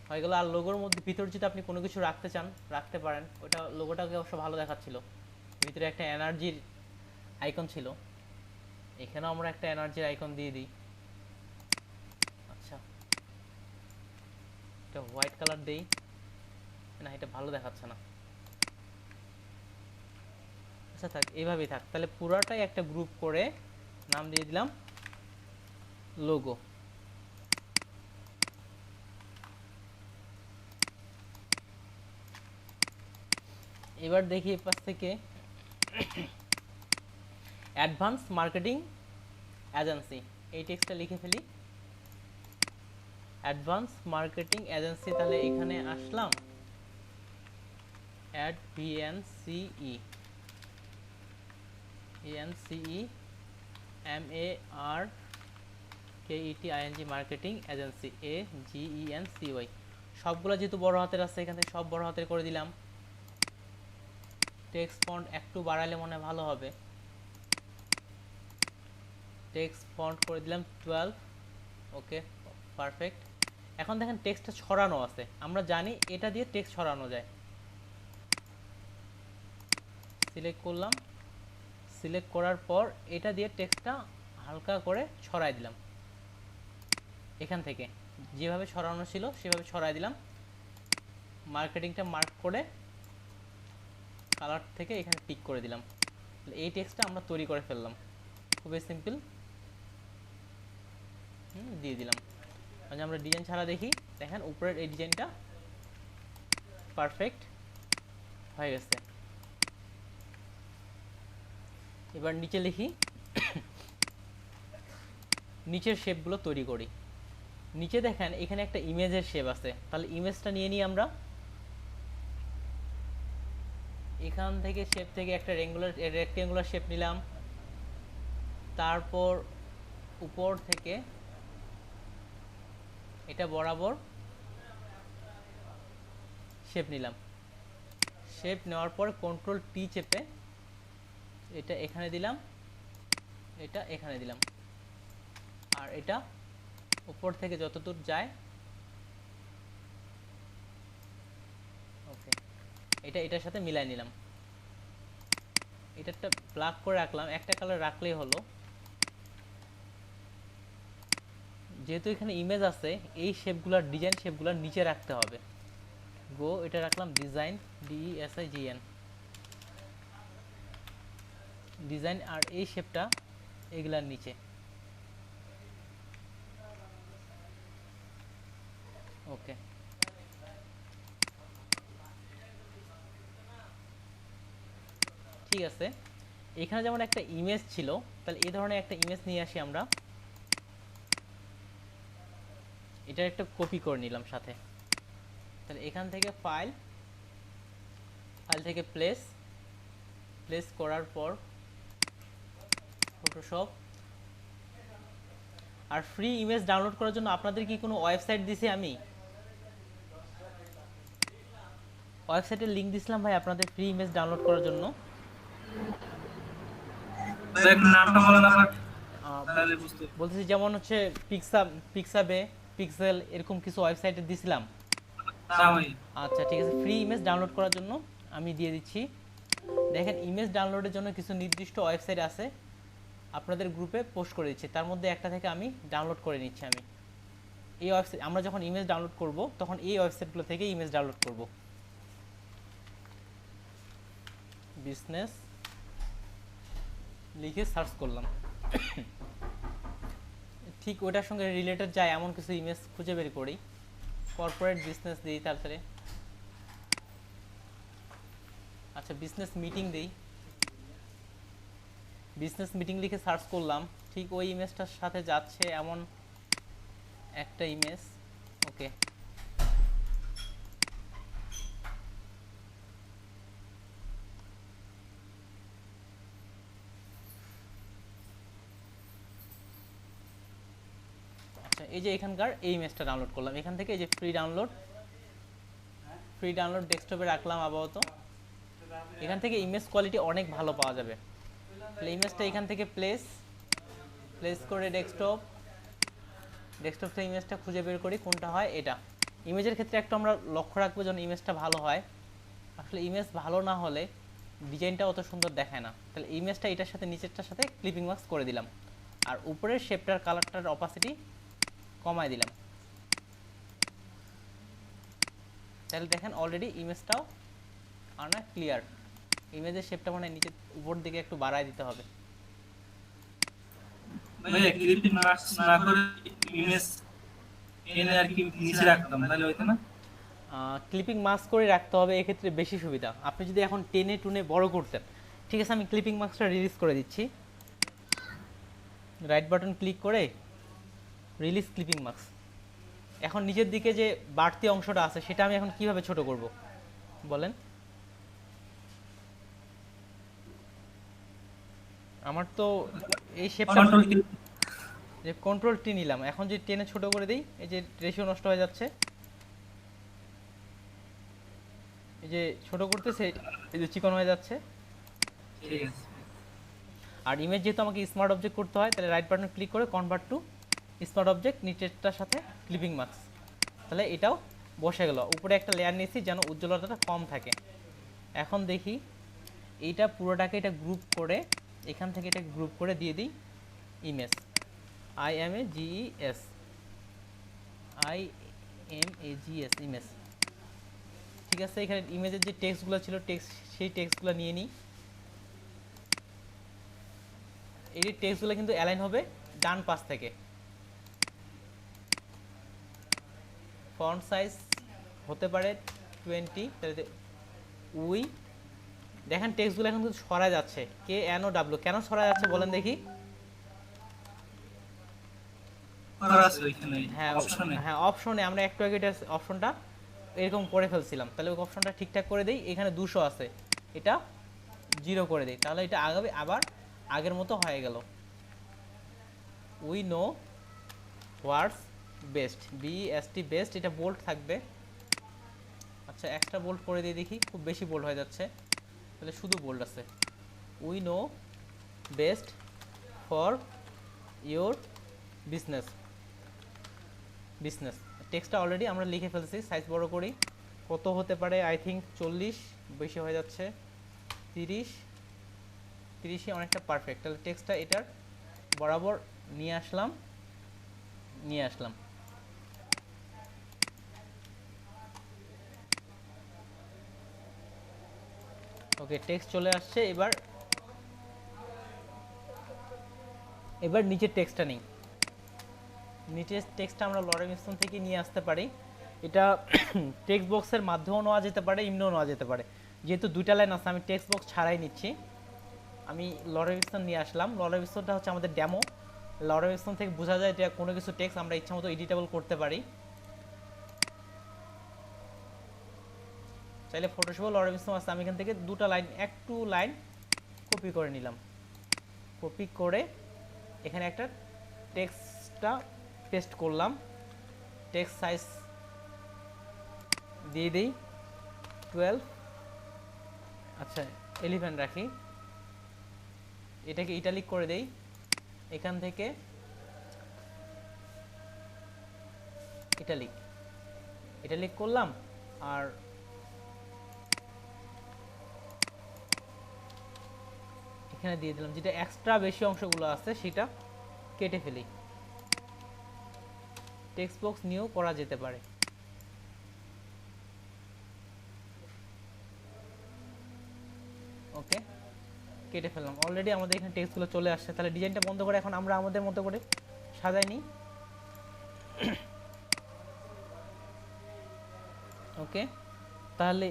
[SPEAKER 1] হয়ে গেল। আর লোগোর মধ্যে ভিতর যদি আপনি কোনো কিছু রাখতে চান রাখতে পারেন। ওটা লোগোটাকে অবশ্য ভালো দেখাচ্ছিল, ভিতরে একটা এনার্জির আইকন ছিল, এখানেও আমরা একটা এনার্জির আইকন দিয়ে দিই। আচ্ছা, এটা হোয়াইট কালার দেই না, এটা ভালো দেখাচ্ছে না। আচ্ছা থাক, এইভাবেই থাক। তাহলে পুরাটাই একটা গ্রুপ করে নাম দিয়ে দিলাম লোগো। এবার দেখি এই পাশ থেকে অ্যাডভান্স মার্কেটিং এজেন্সি, এই টেক্সটটা লিখে ফেলি। অ্যাডভান্স মার্কেটিং এজেন্সি, তাহলে এখানে আসলাম, ad VNCE MARKETING marketing agency, AGENCY। সবগুলো যেহেতু বড় হাতের আছে, এখান থেকে সব বড় হাতের করে দিলাম। টেক্সট ফন্ট একটু বাড়ালে মনে ভালো হবে, টেক্সট ফন্ট করে দিলাম 12। ওকে, পারফেক্ট। এখন দেখেন টেক্সটটা ছড়ানো আছে, আমরা জানি এটা দিয়ে টেক্সট ছড়ানো যায়। সিলেক্ট করলাম, সিলেক্ট করার পর এটা দিয়ে টেক্সটটা হালকা করে ছড়াই দিলাম, এখান থেকে যেভাবে ছড়ানো ছিল সেভাবে ছড়াই দিলাম। মার্কেটিংটা মার্ক করে কালার থেকে এখানে টিক করে দিলাম। এই টেক্সটটা আমরা তৈরি করে ফেললাম, খুবই সিম্পল। দিয়ে দিলাম। মানে আমরা ডিজাইন ছাড়া দেখি, দেখেন উপরের এই ডিজাইনটা পারফেক্ট হয়ে গেছে। এবার নিচে লিখি, নিচের শেপগুলো তৈরি করি। নিচে দেখেন এখানে একটা ইমেজের শেপ আছে, তাহলে ইমেজটা নিয়ে নিই আমরা। এখান থেকে শেপ থেকে একটা রেক্টেঙ্গুলার শেপ নিলাম, তারপর উপর থেকে এটা বরাবর শেপ নিলাম, শেপ নেওয়ার পর কন্ট্রোল টি চেপে এটা এখানে দিলাম, এটা এখানে দিলাম, আর এটা উপর থেকে যতদূর যায় ওকে এটা এটার সাথে মিলাই নিলাম। এটা একটা ব্ল্যাক করে রাখলাম, একটা কালার রাখলেই হলো। যেহেতু এখানে ইমেজ আছে, এই শেপগুলোর ডিজাইন শেপগুলোর নিচে রাখতে হবে। গো এটা রাখলাম ডিজাইন, DESIGN ডিজাইন, আর এই শেপটা এগুলার নিচে। ওকে ঠিক আছে। এখানে যেমন একটা ইমেজ ছিল, তাহলে এই ধরনের একটা ইমেজ নিয়ে আসি আমরা। এটা একটা কপি করে নিলাম সাথে। তাহলে এখান থেকে ফাইল থেকে প্লেস করার পর ফটোশপ। আর ফ্রি ইমেজ ডাউনলোড করার জন্য আপনাদের কি কোনো ওয়েবসাইট দিছি? আমি ওয়েবসাইটের লিংক দিছিলাম ভাই আপনাদের ফ্রি ইমেজ ডাউনলোড করার জন্য।
[SPEAKER 3] নামটা বলেন আমার, তাহলে বুঝতে
[SPEAKER 1] বলতেছি যেমন হচ্ছে পিক্সাবে, পিক্সেল, এরকম কিছু ওয়েবসাইটে দিছিলাম।
[SPEAKER 3] না ভাই।
[SPEAKER 1] আচ্ছা ঠিক আছে, ফ্রি ইমেজ ডাউনলোড করার জন্য আমি দিয়ে দিচ্ছি। দেখেন ইমেজ ডাউনলোডের জন্য কিছু নির্দিষ্ট ওয়েবসাইট আছে, আপনাদের গ্রুপে পোস্ট করে দিচ্ছি, তার মধ্যে একটা থেকে আমি ডাউনলোড করে নিচ্ছি। আমি এই ওয়েবসাইট, আমরা যখন ইমেজ ডাউনলোড করব তখন এই ওয়েবসাইটগুলো থেকে ইমেজ ডাউনলোড করব। বিজনেস লিখে সার্চ করলাম, ঠিক ওটার সঙ্গে রিলেটেড যায় এমন কিছু ইমেজ খুঁজে বের করি। কর্পোরেট বিজনেস দিই, তারপরে আচ্ছা বিজনেস মিটিং দিই, বিজনেস মিটিং লিখে সার্চ করলাম, ঠিক ওই ইমেজটার সাথে যাচ্ছে এমন একটা ইমেজ। ওকে আচ্ছা, এই যে এখানকার এই ইমেজটা ডাউনলোড করলাম এখান থেকে, এই যে ফ্রি ডাউনলোড ডেস্কটপে রাখলাম আপাতত। এখান থেকে ইমেজ কোয়ালিটি অনেক ভালো পাওয়া যাবে। তাহলে ইমেজটা এখান থেকে প্লেস করে ডেস্কটপ থেকে ইমেজটা খুঁজে বের করি কোনটা হয়। এটা ইমেজের ক্ষেত্রে একটা আমরা লক্ষ্য রাখবো যেন ইমেজটা ভালো হয়। আসলে ইমেজ ভালো না হলে ডিজাইনটা অত সুন্দর দেখায় না। তাহলে ইমেজটা এটার সাথে নিচেরটার সাথে ক্লিপিং মার্কস করে দিলাম, আর উপরের শেপটার কালারটার অপাসিটি কমায় দিলাম। তাহলে দেখেন অলরেডি ইমেজটাও আনা ক্লিয়ার। ইমেজের শেপটা মানে নিচে উপর দিকে একটু বাড়ায় দিতে হবে।
[SPEAKER 3] ভাই ক্লিপিং মার্কস না করে ইমেজ এনে আর কি নিচে রাখতাম, তাহলে হইতো না?
[SPEAKER 1] ক্লিপিং মাস্ক করে রাখতে হবে, এক্ষেত্রে বেশি সুবিধা। আপনি যদি এখন টেনে টুনে বড় করতেন, ঠিক আছে আমি ক্লিপিং মাস্কটা রিলিজ করে দিচ্ছি। রাইট বাটন ক্লিক করে রিলিজ ক্লিপিং মাস্ক। এখন নিচের দিকে যে বাড়তি অংশটা আছে সেটা আমি এখন কিভাবে ছোট করব বলেন? আমার তো এই শেপটা যে কন্ট্রোল টি নিলাম, এখন যদি টেনে ছোট করে দিই এই যে রেশিও নষ্ট হয়ে যাচ্ছে, এই যে ছোট করতেছে এই যে চিকন হয়ে যাচ্ছে।
[SPEAKER 3] ঠিক আছে।
[SPEAKER 1] আর ইমেজ যেহেতু আমাকে স্মার্ট অবজেক্ট করতে হয়, তাহলে রাইট বাটন ক্লিক করে কনভার্ট টু স্মার্ট অবজেক্ট, নিচেরটার সাথে ক্লিপিং মার্কস। তাহলে এটাও বসে গেল। উপরে একটা লেয়ার নিয়েছি যেন উজ্জ্বলতাটা কম থাকে। এখন দেখি এইটা পুরোটাকে এটা গ্রুপ করে, এখান থেকে এটা গ্রুপ করে দিয়ে দিই ইমেজ, IMAGES ইমেজ। ঠিক আছে, এখানে ইমেজের যে টেক্সটগুলো ছিল সেই টেক্সটগুলো নিয়ে নিই। এই টেক্সটগুলো কিন্তু অ্যালাইন হবে ডান পাশ থেকে। ফন্ট সাইজ হতে পারে 20। উই দেখেন টেক্সটগুলো এখন কিন্তু সরা যাচ্ছে, KNOW কেন সরা যাচ্ছে বলেন দেখি? হ্যাঁ অপশনে আমরা একটু আগে এটা অপশনটা এরকম করে ফেলছিলাম, তাহলে ওই অপশনটা ঠিকঠাক করে দেই। এখানে 200 আছে, এটা 0 করে দেই, তাহলে এটা আগাবে আবার আগের মতো হয়ে গেল। We know what's best, BEST best, এটা বোল্ড থাকবে। আচ্ছা এক্সট্রা বোল্ড করে দিয়ে দেখি, খুব বেশি বোল্ড হয়ে যাচ্ছে, তাহলে শুধু বোল্ড আছে। We know best for your business. টেক্সটটা অলরেডি আমরা লিখে ফেলছি, সাইজ বড় করি। কত হতে পারে? আই থিঙ্ক 40, বেশি হয়ে যাচ্ছে, 30ই অনেকটা পারফেক্ট। তাহলে টেক্সটটা এটার বরাবর নিয়ে আসলাম। ওকে, টেক্সট চলে আসছে। এবার নিচের টেক্সটটা নেই। নিচের টেক্সটটা আমরা লরেম স্টোন থেকে নিয়ে আসতে পারি। এটা টেক্সট বক্সের মাধ্যমেও নেওয়া যেতে পারে, এমনিও নেওয়া যেতে পারে। যেহেতু দুইটা লাইন আছে, আমি টেক্সট বক্স ছাড়াই নিচ্ছি। আমি লরেম স্টোন নিয়ে আসলাম। লরেম স্টোনটা হচ্ছে আমাদের ডেমো। লরেম স্টোন থেকে বোঝা যায় যে কোনো কিছু টেক্সট আমরা ইচ্ছা মতো এডিটেবল করতে পারি। চাইলে ফটোশপেও লরেম স্টোন আছে। আমি এখান থেকে দুটো লাইন, একটু লাইন কপি করে নিলাম। কপি করে এখানে একটা টেক্সটটা পেস্ট করলাম। টেক্সট সাইজ দিয়ে দিই 12, আচ্ছা 11 রাখি। এটাকে ইটালিক করে দেই। এখান থেকে ইটালিক করলাম, আর এখানে দিয়ে দিলাম। যেটা এক্সট্রা বেশি অংশগুলো আছে সেটা কেটে ফেলি। টেক্সট বক্স নিয়েও করা যেতে পারে। ওকে, কেটে ফেললাম। অলরেডি আমাদের এখানে টেক্সটগুলো চলে আসছে। তাহলে ডিজাইনটা বন্ধ করে এখন আমরা আমাদের মতো করে সাজাই নিই। ওকে, তাহলে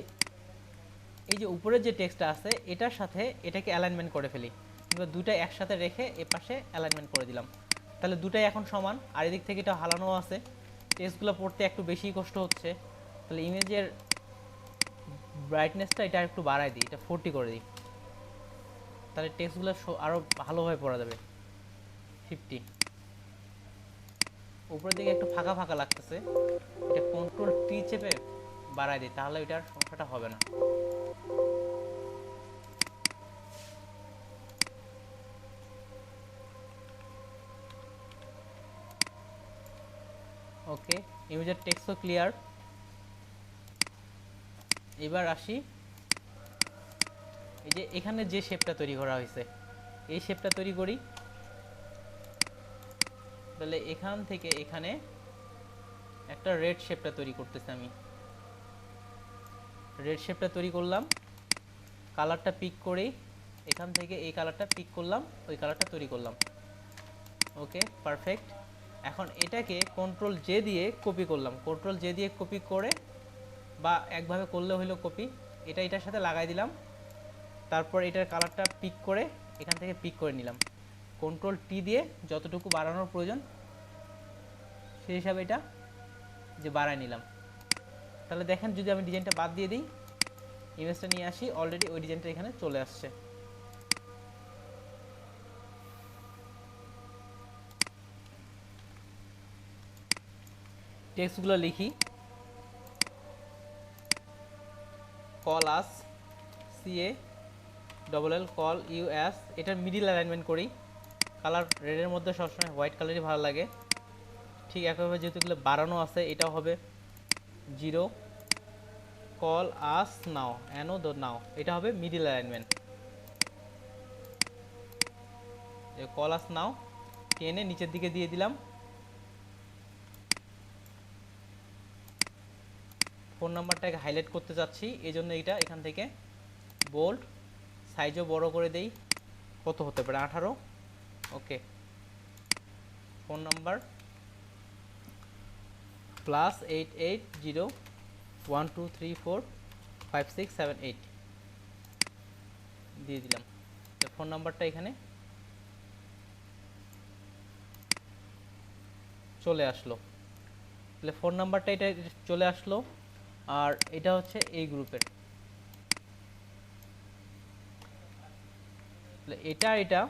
[SPEAKER 1] এই যে উপরের যে টেক্সটটা আছে এটার সাথে এটাকে অ্যালাইনমেন্ট করে ফেলি। এবার দুটো একসাথে রেখে এপাশে অ্যালাইনমেন্ট করে দিলাম। তাহলে দুটাই এখন সমান। আর এদিক থেকে এটা হালানো আছে। টেক্সটগুলো পড়তে একটু বেশি কষ্ট হচ্ছে। তাহলে ইমেজের ব্রাইটনেসটা এটা একটু বাড়াই দিই, এটা 40 করে দিই। তাহলে টেক্সটগুলো আরও ভালোভাবে পড়া যাবে। 50। উপরের দিকে একটু ফাঁকা ফাঁকা লাগতেছে, এটা Ctrl+T চেপে বাড়াই দিই, তাহলে এটার সমস্যাটা হবে না। ওকে, ইমেজের টেক্সটও ক্লিয়ার। এবার আসি, এই যে এখানে যে শেপটা তৈরি করা হয়েছে এই শেপটা তৈরি করি। তাহলে এখান থেকে এখানে একটা রেড শেপটা তৈরি করতেছি আমি। রেড শেপটা তৈরি করলাম, কালারটা পিক করেই এখান থেকে এই কালারটা পিক করলাম, ওই কালারটা তৈরি করলাম। ওকে, পারফেক্ট। এখন এটাকে Ctrl+J দিয়ে কপি করলাম। Ctrl+J দিয়ে কপি করে, বা একভাবে করলে হলো কপি, এটার সাথে লাগাই দিলাম। তারপর এটার কালারটা পিক করে এখান থেকে পিক করে নিলাম। Ctrl+T দিয়ে যতটুকু বাড়ানোর প্রয়োজন সেই হিসাবে এটা যে বাড়ায় নিলাম। তাহলে দেখেন, যদি আমি ডিজাইনটা বাদ দিয়ে দিই, ইমেজটা নিয়ে আসি, অলরেডি ওই ডিজাইনটা এখানে চলে আসছে। টেক্সটগুলো লিখি, কল আস, CALL কল US। এটার মিডিল অ্যালাইনমেন্ট করি। কালার রেডের মধ্যে সবসময় হোয়াইট কালারই ভালো লাগে। ঠিক একইভাবে যেহেতু এগুলো বাড়ানো আছে, এটাও হবে 0 কল আস নাও, নাও, এটা হবে মিডিল অ্যালাইনমেন্ট। কল আস নাও টেনে নিচের দিকে দিয়ে দিলাম। ফোন নাম্বারটাকে হাইলাইট করতে চাচ্ছি, এই জন্য এটা এখান থেকে বোল্ড, সাইজও বড় করে দেই। কত হতে পারে? 18। ওকে, ফোন নাম্বার +8801234567 দিয়ে দিলাম। তো ফোন নাম্বারটা এখানে চলে আসলো। তাহলে ফোন নাম্বারটা এটা চলে আসলো। আর এটা হচ্ছে এই গ্রুপের। এটা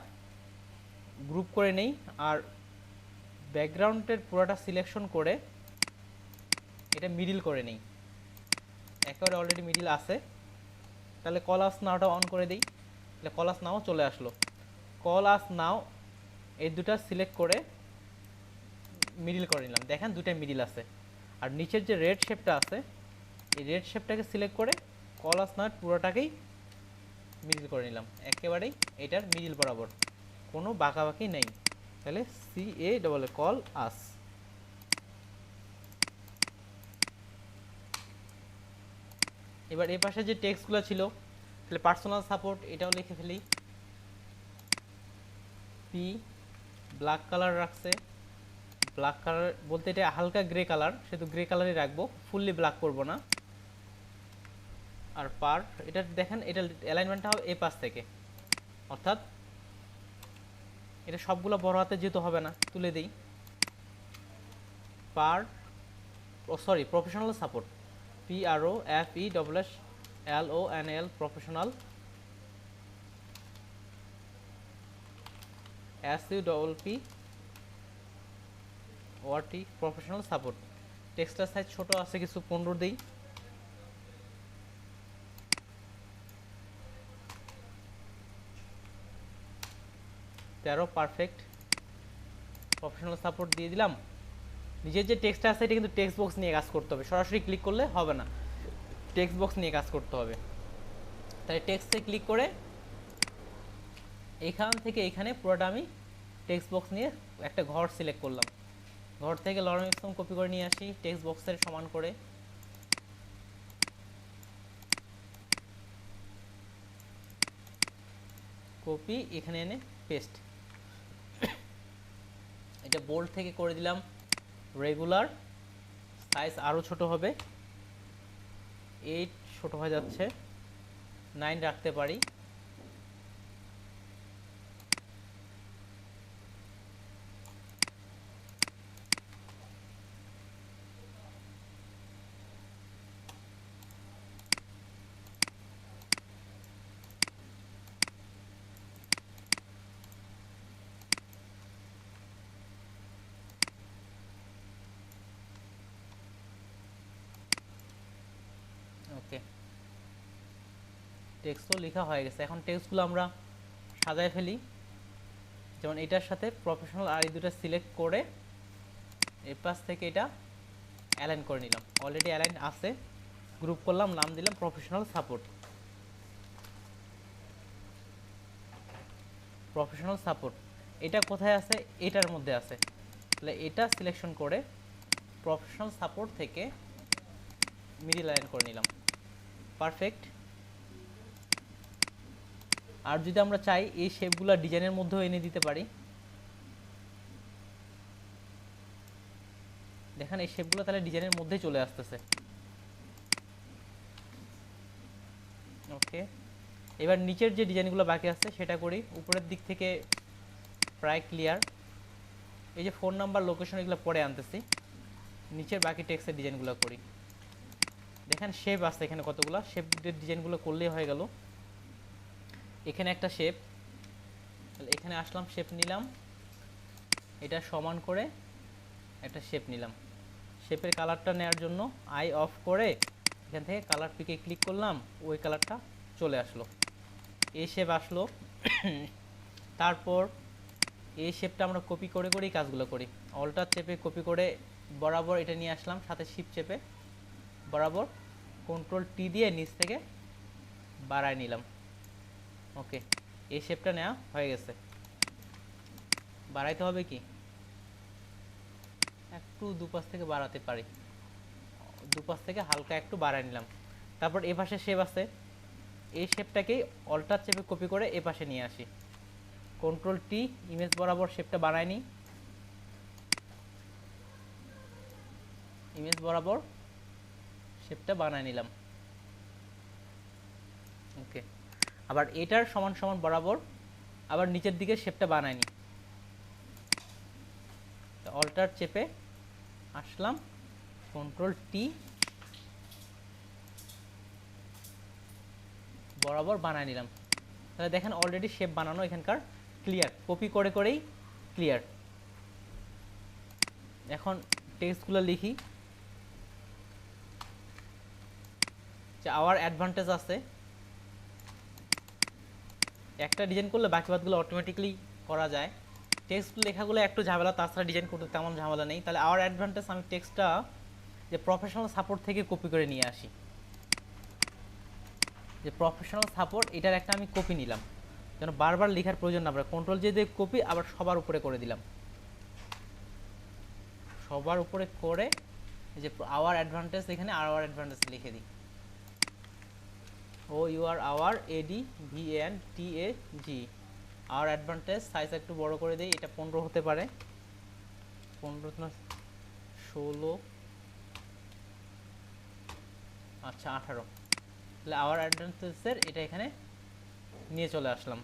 [SPEAKER 1] গ্রুপ করে নেই, আর ব্যাকগ্রাউন্ডের পুরোটা সিলেকশন করে এটা মিডিল করে নেই। একেবারে অলরেডি মিডিল আছে, তাহলে কল আস নাওটা অন করে দিই, তাহলে কল আস নাও চলে আসলো। কল আস নাও এই দুটা সিলেক্ট করে মিডিল করে নিলাম, দেখেন দুটাই মিডিল আছে। আর নিচের যে রেড শেপটা আছে এই রেড শেপটাকে সিলেক্ট করে কল আস নাও পুরোটাকেই মিডিল করে নিলাম, একেবারেই এটার মিডিল বরাবর, কোনো বাঁকাবাকি নেই। তাহলে CA কল আস। এবার এই পাশে যে টেক্সটগুলো ছিল, তাহলে পার্সোনাল সাপোর্ট এটাও লিখে ফেলি। পি ব্ল্যাক কালার রাখছে, ব্ল্যাক কালার বলতে এটা হালকা গ্রে কালার, সেহেতু গ্রে কালারই রাখবো, ফুললি ব্ল্যাক করব না। আর পার এটা দেখেন, এটা অ্যালাইনমেন্টটা হবে এই পাশ থেকে, অর্থাৎ এটা সবগুলো বড় হাতে যেহেতু হবে না, তুলে দিই। পার professional support, PROFESSIONAL professional, SUPPORT professional support. টেক্সটার সাইজ ছোট আছে কিছু, 15 দিই। পারফেক্ট, প্রফেশনাল সাপোর্ট দিয়ে দিলাম। নিজের যে টেক্সটটা আছে এটা কিন্তু টেক্সট বক্স নিয়ে কাজ করতে হবে, সরাসরি ক্লিক করলে হবে না, টেক্সট বক্স নিয়ে কাজ করতে হবে। তাই টেক্সটে ক্লিক করে এখান থেকে এখানে পুরোটা আমি টেক্সট বক্স নিয়ে একটা ঘর সিলেক্ট করলাম। ঘর থেকে লরেন এক্সম কপি করে নিয়ে আসি টেক্সট বক্সের সমান করে, কপি এখানে এনে পেস্ট। এটা বোল্ড থেকে করে দিলাম রেগুলার, সাইজ আরও ছোট হবে, 8 ছোট হয়ে যাচ্ছে, 9 রাখতে পারি। ওকে, টেক্সটও লেখা হয়ে গেছে। এখন টেক্সটগুলো আমরা সাজায় ফেলি, যেমন এটার সাথে প্রফেশনাল আর এই দুটো সিলেক্ট করে এর পাশ থেকে এটা অ্যালাইন করে নিলাম, অলরেডি অ্যালাইন আছে, গ্রুপ করলাম, নাম দিলাম প্রফেশনাল সাপোর্ট। প্রফেশনাল সাপোর্ট এটা কোথায় আছে, এটার মধ্যে আছে, তাহলে এটা সিলেকশন করে প্রফেশনাল সাপোর্ট থেকে মিডিল লাইন করে নিলাম, পারফেক্ট। আর যদি আমরা চাই এই শেপগুলো ডিজাইনের মধ্যেও এনে দিতে পারি, দেখেন এই শেপগুলো তাহলে ডিজাইনের মধ্যেই চলে আসতেছে। ওকে, এবার নিচের যে ডিজাইনগুলো বাকি আছে সেটা করি। উপরের দিক থেকে প্রায় ক্লিয়ার, এই যে ফোন নাম্বার লোকেশন এগুলো পরে আনতেছি, নিচের বাকি টেক্সটের ডিজাইনগুলো করি। দেখেন শেপ আছে এখানে কতগুলো, শেপের ডিজাইনগুলো করলেই হয়ে গেল। এখানে একটা শেপ, তাহলে এখানে আসলাম, শেপ নিলাম, এটা সমান করে একটা শেপ নিলাম। শেপের কালারটা নেওয়ার জন্য আই অফ করে এখান থেকে কালার পিকে ক্লিক করলাম, ওই কালারটা চলে আসলো, এই শেপ আসলো। তারপর এই শেপটা আমরা কপি করে করেই কাজগুলো করি, অল্টার চেপে কপি করে বরাবর এটা নিয়ে আসলাম, সাথে শিপ চেপে বরাবর কন্ট্রোল টি দিয়ে নিচ থেকে বাড়ায় নিলাম। ওকে, এই শেপটা নেওয়া হয়ে গেছে। বাড়াইতে হবে কি, একটু দুপাশ থেকে বাড়াতে পারি, দুপাশ থেকে হালকা একটু বাড়ায় নিলাম। তারপর এ পাশে শেপ আছে, এই শেপটাকেই অল্টার চেপে কপি করে এ পাশে নিয়ে আসি, কন্ট্রোল টি ইমেজ বরাবর শেপটা বাড়ায় নিই, ইমেজ বরাবর শেপটা বানায় নিলাম। ওকে, আবার এটার সমান সমান বরাবর আবার নিচের দিকে শেপটা বানায় নিই, অল্টার চেপে আসলাম, কন্ট্রোল টি বরাবর বানায় নিলাম। তাহলে দেখেন অলরেডি শেপ বানানো এখানকার ক্লিয়ার, কপি করে করেই ক্লিয়ার। এখন টেক্সটগুলো লিখি, যে আওয়ার অ্যাডভান্টেজ আছে, একটা ডিজাইন করলে বাকি বাদগুলো অটোমেটিকলি করা যায়। টেক্সট লেখাগুলো একটু ঝামেলা, তাছাড়া ডিজাইন করতে তেমন ঝামেলা নেই। তাহলে আওয়ার অ্যাডভান্টেজ, আমি টেক্সটটা যে প্রফেশনাল সাপোর্ট থেকে কপি করে নিয়ে আসি, যে প্রফেশনাল সাপোর্ট এটার একটা আমি কপি নিলাম, যেন বারবার লেখার প্রয়োজন না পড়ে। কন্ট্রোল যে দিয়ে কপি আবার সবার উপরে করে দিলাম, সবার উপরে করে এই যে আওয়ার অ্যাডভান্টেজ, এখানে আওয়ার অ্যাডভান্টেজ লিখে দিই, O U R our ADVANTAG, our advantage. Size একটু বড় করে দিই, এটা 15 হতে পারে, 15 না 16, আচ্ছা 18। তাহলে আওয়ার অ্যাডভান্টেজের এটা এখানে নিয়ে চলে আসলাম।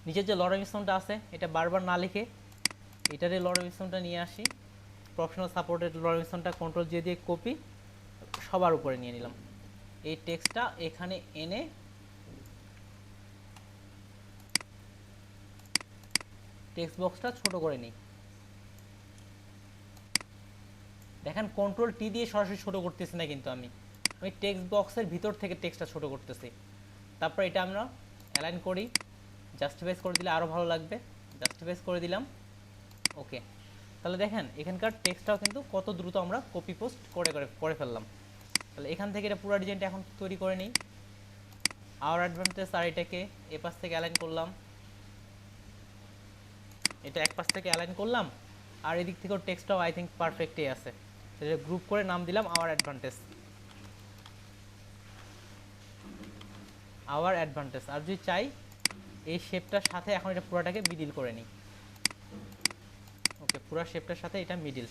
[SPEAKER 1] নিচের যে লরেমিসনটা আছে এটা বারবার না লিখে এটার এই লরেমিসনটা নিয়ে আসি, প্রফেশনাল সাপোর্টের লরেমিসনটা কন্ট্রোল জি দিয়ে কপি সবার উপরে নিয়ে নিলাম। এই টেক্সটটা এখানে এনে টেক্সট বক্সটা ছোট করে নিই। দেখেন কন্ট্রোল টি দিয়ে সরাসরি ছোট করতেছি না, কিন্তু আমি টেক্সট বক্সের ভিতর থেকে টেক্সটটা ছোট করতেছি। তারপর এটা আমরা অ্যালাইন করি, জাস্টিফাইজ করে দিলে আরও ভালো লাগবে, জাস্টিফাইজ করে দিলাম, ওকে। তাহলে দেখেন এখানকার টেক্সটটাও কিন্তু কত দ্রুত আমরা কপি পোস্ট করে ফেললাম। তাহলে এখান থেকে এটা পুরো ডিজাইনটা এখন তৈরি করে নিই। আওয়ার অ্যাডভান্টেজ আর এটাকে এ পাশ থেকে অ্যালাইন করলাম, এটা এক পাশ থেকে অ্যালাইন করলাম, আর এদিক থেকেও টেক্সটটাও আই থিঙ্ক পারফেক্টই আছে। এটা গ্রুপ করে নাম দিলাম আওয়ার অ্যাডভান্টেজ, আওয়ার অ্যাডভান্টেজ। আর যদি চাই এই শেপটার সাথে এখন এটা পুরোটাকে মিডিল করে নিই, ওকে, পুরো শেপটার সাথে এটা মিডিল।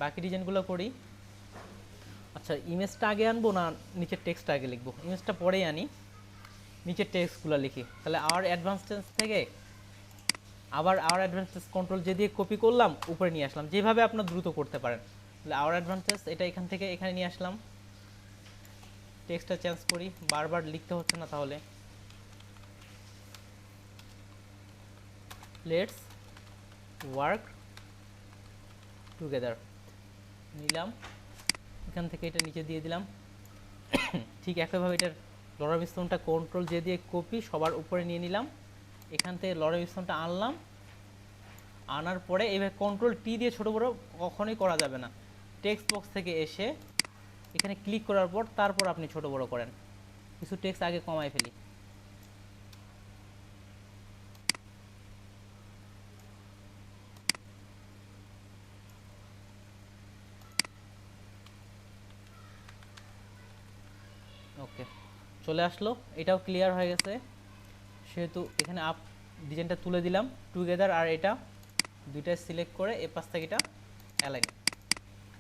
[SPEAKER 1] বাকি ডিজাইনগুলো করি। আচ্ছা, ইমেজটা আগে আনবো না নিচের টেক্সটটা আগে লিখবো? ইমেজটা পরেই আনি, নিচের টেক্সটগুলো লিখি। তাহলে আওয়ার অ্যাডভান্টেজ থেকে আবার আওয়ার অ্যাডভান্টেজ কন্ট্রোল যে দিয়ে কপি করলাম, উপরে নিয়ে আসলাম, যেভাবে আপনার দ্রুত করতে পারেন। তাহলে আওয়ার অ্যাডভান্টেজ এটা এখান থেকে এখানে নিয়ে আসলাম, টেক্সটটা চেঞ্জ করি, বারবার লিখতে হচ্ছে না। তাহলে লেটস ওয়ার্ক টুগেদার নিলাম, এখান থেকে এটা নিচে দিয়ে দিলাম। ঠিক একইভাবে এটার লরেমিসনটা কন্ট্রোল যে দিয়ে কপি সবার উপরে নিয়ে নিলাম, এখান থেকে লরেমিসনটা আনলাম, আনার পরে এইভাবে কন্ট্রোল টি দিয়ে ছোটো বড়ো কখনোই করা যাবে না। টেক্সট বক্স থেকে এসে এখানে ক্লিক করার পর তারপর আপনি ছোট বড় করেন। কিছু টেক্সট আগে কমাই ফেলি, ওকে, চলে আসলো, এটাও ক্লিয়ার হয়ে গেছে। সেহেতু এখানে আপ ডিজাইনটা তুলে দিলাম টুগেদার, আর এটা দুইটাই সিলেক্ট করে এ পাশ থেকে এটা অ্যালাইন,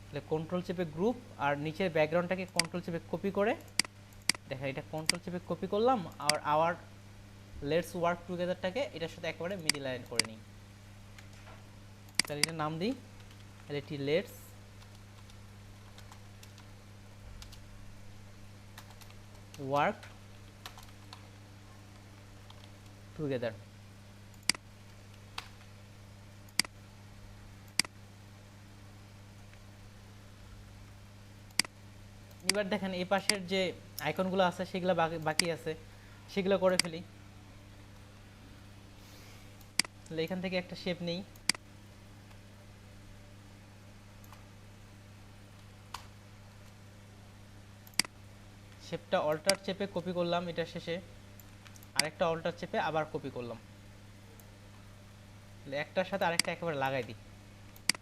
[SPEAKER 1] তাহলে কন্ট্রোল চেপে গ্রুপ, আর নিচের ব্যাকগ্রাউন্ডটাকে কন্ট্রোল চেপে কপি করে, দেখা এটা কন্ট্রোল চেপে কপি করলাম, আর আওয়ার লেটস ওয়ার্ক টুগেদারটাকে এটার সাথে একেবারে মিডিল লাইন করে নিই। তাহলে এটা নাম দিই এটি লেটস ওয়ার্ক টুগেদার। এবার দেখেন এই পাশের যে আইকনগুলো আছে সেগুলো বাকি আছে, সেগুলো করে ফেলি। তাহলে এখান থেকে একটা শেপ নেই, শেপটা অল্টার চেপে কপি করলাম, এটা শেষে আরেকটা অল্টার চেপে আবার কপি করলাম, একটার সাথে আরেকটা একেবারে লাগাই দিই,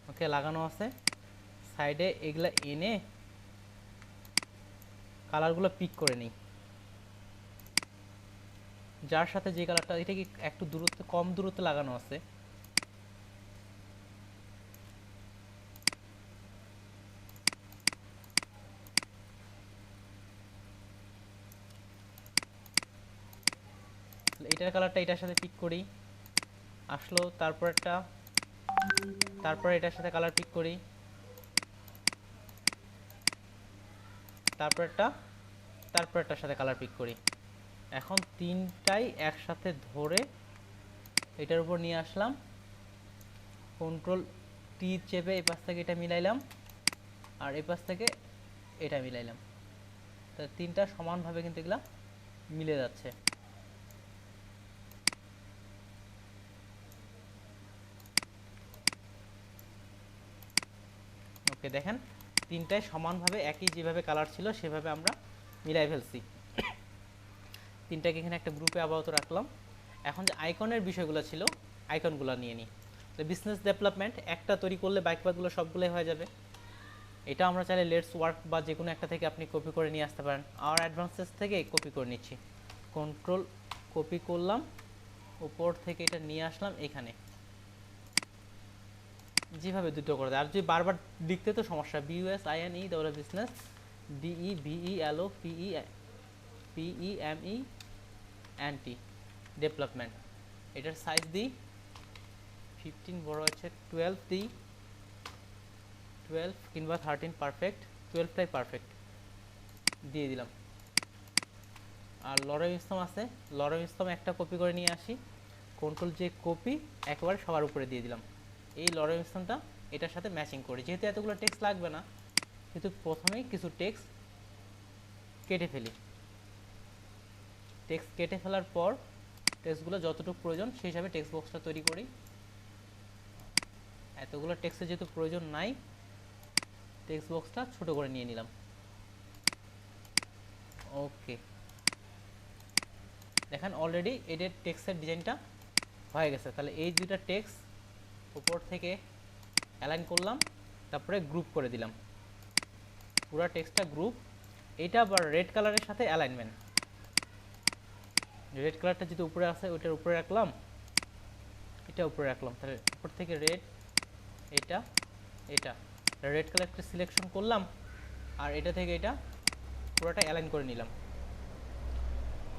[SPEAKER 1] ওকে, লাগানো আছে। সাইডে এগুলা এনে কালারগুলো পিক করে নিই, যার সাথে যে কালারটা, এটা কি একটু দূরত্ব কম দূরত্বে লাগানো আছে, এটার কালারটা এটার সাথে পিক করি, আসলো, তারপর এটার সাথে কালার পিক করি, তারপর এটার সাথে কালার পিক করি। এখন তিনটাই একসাথে ধরে এটার উপর নিয়ে আসলাম, কন্ট্রোল টি চেপে এই পাশ থেকে এটা মিলাইলাম, আর এই পাশ থেকে এটা মিলাইলাম, তো তিনটা সমানভাবে কিন্তু এগুলা মিলে যাচ্ছে। ওকে, দেখেন তিনটায় সমানভাবে একই যেভাবে কালার ছিল সেভাবে আমরা মিলাই ফেলছি। তিনটাকে এখানে একটা গ্রুপে আপাতত রাখলাম। এখন যে আইকনের বিষয়গুলো ছিল আইকনগুলো নিয়ে নিই। তো বিজনেস ডেভেলপমেন্ট একটা তৈরি করলে বাকিগুলো সবগুলোই হয়ে যাবে। এটা আমরা চাইলে লেটস ওয়ার্ক বা যে কোনো একটা থেকে আপনি কপি করে নিয়ে আসতে পারেন। আর অ্যাডভান্সেস থেকে কপি করে নিচ্ছি, কন্ট্রোল কপি করলাম, উপর থেকে এটা নিয়ে আসলাম এখানে, যেভাবে দুটো করে দেয়। আর যদি বারবার লিখতে তো সমস্যা, BUSINE তাহলে বিজনেস DEVELOPMENT ডেভেলপমেন্ট। এটার সাইজ দিই 15, বড় আছে 12 দিই, 12 কিংবা 13 পারফেক্ট, 12টাই পারফেক্ট দিয়ে দিলাম। আর লরেম ইসলাম আছে, লরেম ইসলাম একটা কপি করে নিয়ে আসি, কন্ট্রোল যে কপি একেবারে সবার উপরে দিয়ে দিলাম। এই লরেম ইসলামটা এটার সাথে ম্যাচিং করি, যেহেতু এতগুলো টেক্সট লাগবে না, কিন্তু প্রথমেই কিছু টেক্সট কেটে ফেলি। টেক্সট কেটে ফেলার পর টেক্সটগুলো যতটুকু প্রয়োজন সেই হিসাবে টেক্সট বক্সটা তৈরি করি। এতগুলো টেক্সটের যেহেতু প্রয়োজন নাই, টেক্সট বক্সটা ছোট করে নিয়ে নিলাম। ওকে, দেখেন অলরেডি এদের টেক্সটের ডিজাইনটা হয়ে গেছে। তাহলে এই দুইটা টেক্সট উপর থেকে অ্যালাইন করলাম, তারপরে গ্রুপ করে দিলাম, পুরো টেক্সটটা গ্রুপ। এটা আবার রেড কালারের সাথে অ্যালাইনমেন্ট, রেড কালারটা যেটা উপরে আছে ওইটার উপরে রাখলাম, এটা উপরে রাখলাম, তাহলে উপর থেকে রেড, এটা এটা রেড কালারটা সিলেকশন করলাম, আর এটা থেকে এটা পুরোটা অ্যালাইন করে নিলাম।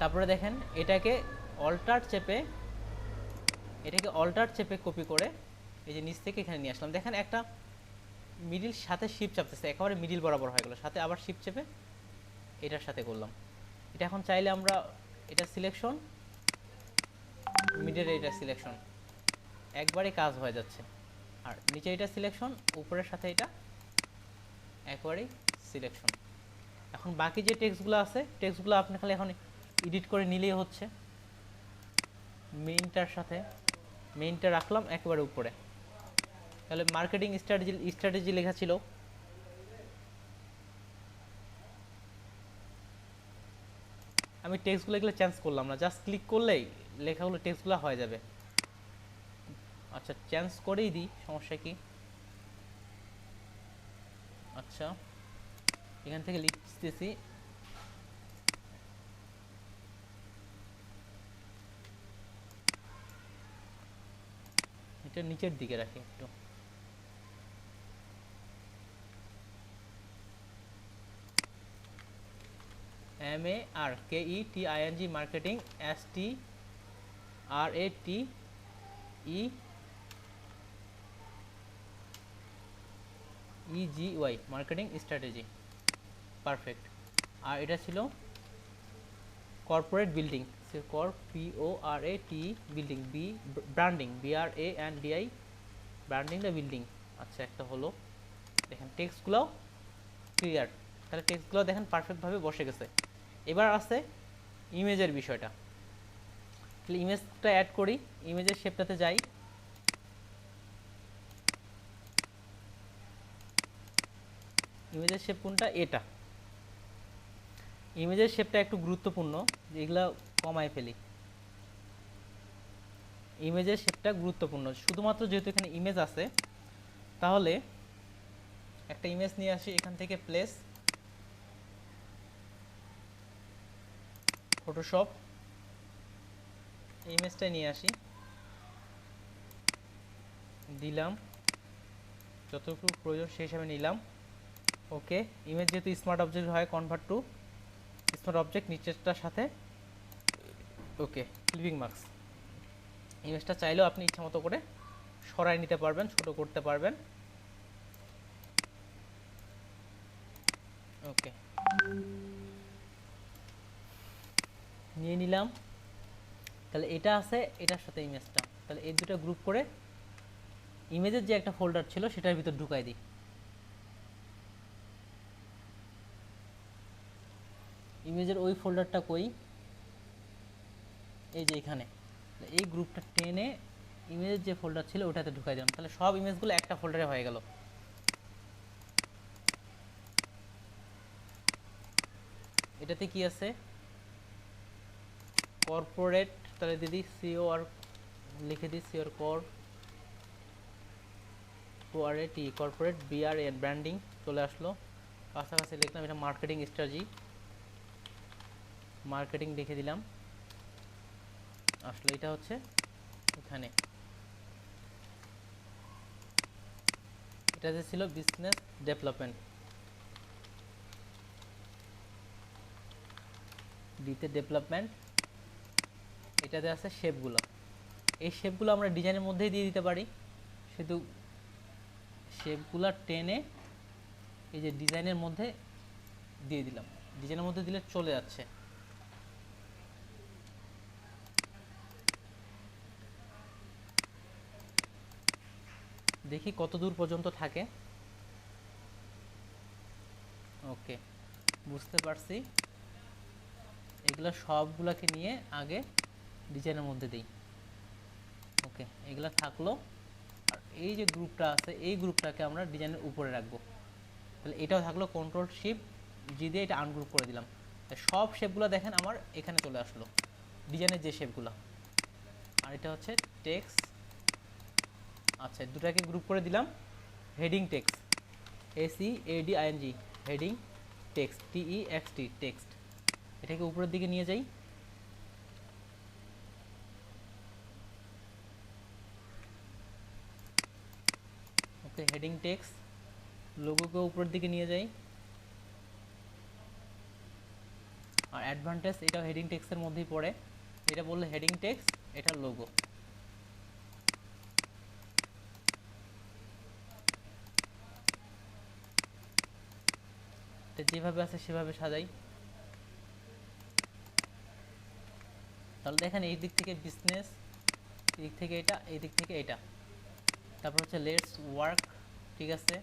[SPEAKER 1] তারপরে দেখেন এটাকে অল্টার চেপে কপি করে এই যে নিচ থেকে এখানে নিয়ে আসলাম। দেখেন একটা মিডিল সাথে শিপ চাপতেছে, একেবারে মিডিল বরাবর হয়ে গেল, সাথে আবার শিপ চেপে এটার সাথে করলাম। এটা এখন চাইলে আমরা এটা সিলেকশন, মিডের এটা সিলেকশন, একবারে কাজ হয়ে যাচ্ছে। আর নিচে এটা সিলেকশন, উপরের সাথে এটা একবারেই সিলেকশন। এখন বাকি যে টেক্সটগুলো আছে, টেক্সটগুলো আপনি খালি এখন এডিট করে নিলেই হচ্ছে। মেইনটার সাথে মেইনটা রাখলাম একেবারে উপরে, তাহলে মার্কেটিং স্ট্র্যাটেজি লেখা ছিল, আমি টেক্সটগুলো এগুলো চেঞ্জ করলাম না, জাস্ট ক্লিক করলেই লেখাগুলো টেক্সটগুলো হয়ে যাবে। আচ্ছা, চেঞ্জ করেই দিই, সমস্যা কি? আচ্ছা, এখান থেকে লিখতেছি এটা নিচের দিকে রাখি একটু, MARKETING marketing STRATEGY marketing strategy, perfect. আর এটা ছিল corporate building, CORPORAT building, branding BRANDI branding the building. আচ্ছা, একটা হলো, দেখেন টেক্সটগুলো ক্লিয়ার, তাহলে টেক্সটগুলো দেখেন পারফেক্টভাবে বসে গেছে। এবার আছে ইমেজের বিষয়টা, তাহলে ইমেজটা অ্যাড করি, ইমেজের শেপটাতে যাই, ইমেজের শেপ কোনটা? এটা। ইমেজের শেপটা একটু গুরুত্বপূর্ণ, যেগুলো কমায় ফেলি। ইমেজের শেপটা গুরুত্বপূর্ণ, শুধুমাত্র যেহেতু এখানে ইমেজ আছে, তাহলে একটা ইমেজ নিয়ে আসি এখান থেকে, প্লেস, ফটোশপ, ইমেজটা নিয়ে আসি, দিলাম যতটুকু প্রয়োজন সেই হিসাবে নিলাম। ওকে, ইমেজ যেহেতু স্মার্ট অবজেক্ট হয়, কনভার্ট টু স্মার্ট অবজেক্ট, নিচেরটার সাথে ওকে ক্লিপিং মার্কস। ইমেজটা চাইলেও আপনি ইচ্ছা মতো করে সরাই নিতে পারবেন, ছোট করতে পারবেন। ওকে, নিয়ে নিলাম। তাহলে এটা আছে এটার সাথে ইমেজটা, তাহলে এই দুটো গ্রুপ করে ইমেজের যে একটা ফোল্ডার ছিল সেটার ভিতর ঢুকাই দিই। ইমেজের ওই ফোল্ডারটা কই, এই যে এখানে, এই গ্রুপটা টেনে ইমেজের যে ফোল্ডার ছিল ওটাতে ঢুকাই দিলাম, তাহলে সব ইমেজগুলো একটা ফোল্ডারে হয়ে গেল। এটাতে কি আছে, কর্পোরেট, তাহলে দিদি সিও আর লিখে দিই, সিওর কর কোআরএটি কর্পোরেট বিআর এর ব্র্যান্ডিং চলে আসলো, কাছাকাছি লিখলাম, এটা মার্কেটিং স্ট্র্যাটেজি, মার্কেটিং লিখে দিলাম, আসলে এটা হচ্ছে এখানে, এটা যে ছিল বিজনেস ডেভেলপমেন্ট, ডিতে ডেভেলপমেন্ট, এটাতে আছে শেপগুলো, এই শেপগুলো আমরা ডিজাইনের মধ্যেই দিয়ে দিতে পারি, শুধু শেপগুলো টেনে এই যে ডিজাইনের মধ্যে দিয়ে দিলাম, ডিজাইনের মধ্যে দিলে চলে যাচ্ছে। দেখি কত দূর পর্যন্ত থাকে। ওকে, বুঝতে পারছি, এগুলো সবগুলোকে নিয়ে আগে ডিজাইনের মধ্যে দিই। ওকে, এগুলো থাকলো, আর এই যে গ্রুপটা আছে এই গ্রুপটাকে আমরা ডিজাইনের উপরে রাখবো, তাহলে এটাও থাকলো, কন্ট্রোল শিফট জি দিয়ে এটা আনগ্রুপ করে দিলাম, সব শেপগুলো দেখেন আমার এখানে চলে আসলো, ডিজাইনের যে শেপগুলো। আর এটা হচ্ছে টেক্সট, আচ্ছা দুটাকে গ্রুপ করে দিলাম, heading text, SEADING, heading text, TEXT, text, এটাকে উপরের দিকে নিয়ে যাই। ওকে, হেডিং টেক্সট, লোগোকে উপরের দিকে নিয়ে যাই, আর অ্যাডভান্টেজ এটাও হেডিং টেক্সটের মধ্যেই পড়ে, এটা বললে হেডিং টেক্সট, এটা লোগো। এটা যেভাবে আছে সেভাবে সাজাই, তাহলে দেখেন এই দিক থেকে বিজনেস, এই দিক থেকে এটা, এই দিক থেকে এটা, তারপর হচ্ছে লেটস ওয়ার্ক, ঠিক আছে,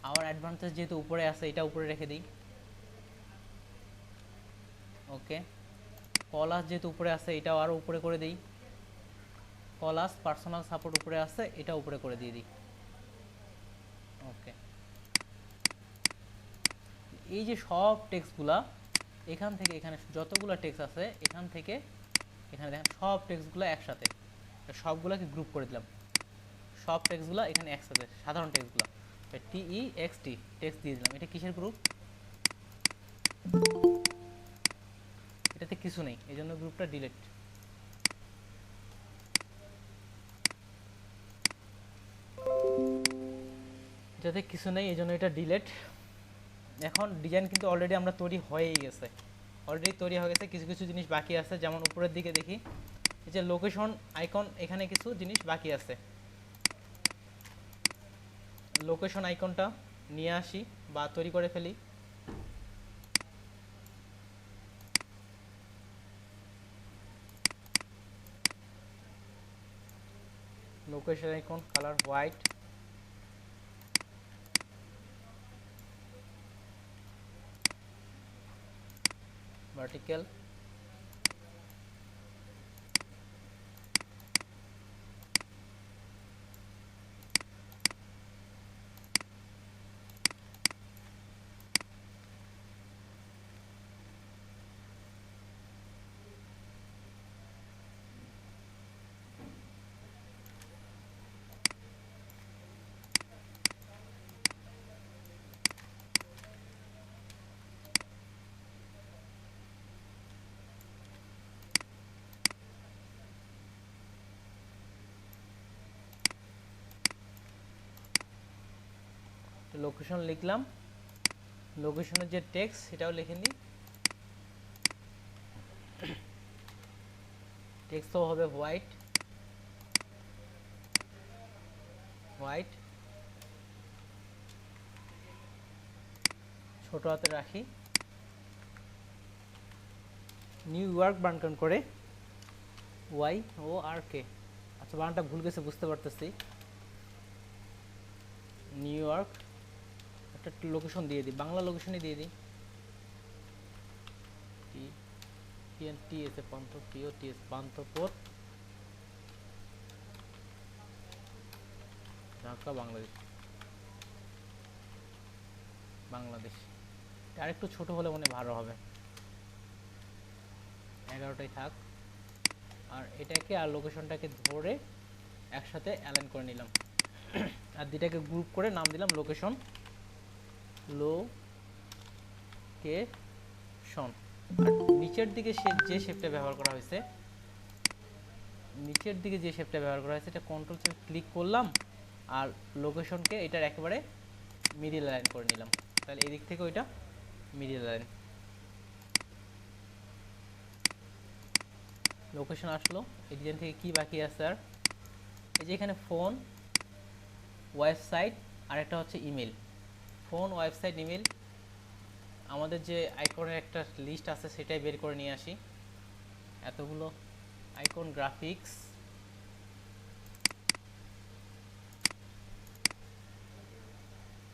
[SPEAKER 1] আওয়ার অ্যাডভান্টেজ যেহেতু উপরে আছে এটা উপরে রেখে দিই। ওকে, কলাস যেহেতু উপরে আছে এটাও আরও উপরে করে দিই, কলাস পার্সোনাল সাপোর্ট উপরে আছে এটা উপরে করে দিয়ে দিই। ওকে, এই যে সব টেক্সটগুলা এখান থেকে এখানে যতগুলো টেক্সট আছে এখান থেকে এখানে দেখেন সব টেক্সটগুলো একসাথে, সবগুলোকে গ্রুপ করে দিলাম, সব টেক্সটগুলো এখানে একসাথে, সাধারণ টেক্সটগুলো TEXT টেক্সট দিয়ে দিলাম। এটা কিসের গ্রুপ, এটাতে কিছু নেই, এই জন্য গ্রুপটা ডিলিট। যাতে কিছু নেই এই জন্য এটা ডিলিট। এখন ডিজাইন কিন্তু অলরেডি আমরা তৈরি হয়েই গেছে, অলরেডি তৈরি হয়ে গেছে, কিছু কিছু জিনিস বাকি আছে, যেমন উপরের দিকে দেখি এই যে লোকেশন আইকন, এখানে কিছু জিনিস বাকি আছে, লোকেশন আইকনটা নিয়ে আসি বা তৈরি করে ফেলি। Location icon colour white, vertical, location লিখলাম, লোকেশনের যে টেক্সট সেটাও লিখে নিই, টেক্সটও হবে হোয়াইট, হোয়াইট ছোট হাতে রাখি, নিউ ইয়র্ক বানান করে YORK, আচ্ছা বানানটা ভুল গেছে বুঝতে পারতেছি, নিউ ইয়র্ক, একটা লোকেশন দিয়ে দিই, বাংলা লোকেশনই দিয়ে দিই, TNTS পান্থপথ TS পান্থপথ ঢাকা বাংলাদেশ বাংলাদেশ। এটা আরেকটু ছোট হলে মনে হয় ভালো হবে। 11টাই থাক। আর এটাকে আর লোকেশনটাকে ধরে একসাথে অ্যালাইন করে নিলাম। আর দুটাকে গ্রুপ করে নাম দিলাম লোকেশন লোকেশন। আর নিচের দিকে যে শেপটা ব্যবহার করা হয়েছে এটা কন্ট্রোল চেপে ক্লিক করলাম আর লোকেশনকে এটার একেবারে মিডিল লাইন করে নিলাম। তাহলে এই দিক থেকে ওইটা মিডিল লাইন। লোকেশন আসলো। এই ডিজাইন থেকে কি বাকি আছে আর এই যে এখানে ফোন ওয়েবসাইট আর একটা হচ্ছে ইমেল। ফোন ওয়েবসাইট ইমেল আমাদের যে আইকনের একটা লিস্ট আছে সেটাই বের করে নিয়ে আসি। এতগুলো আইকন গ্রাফিক্স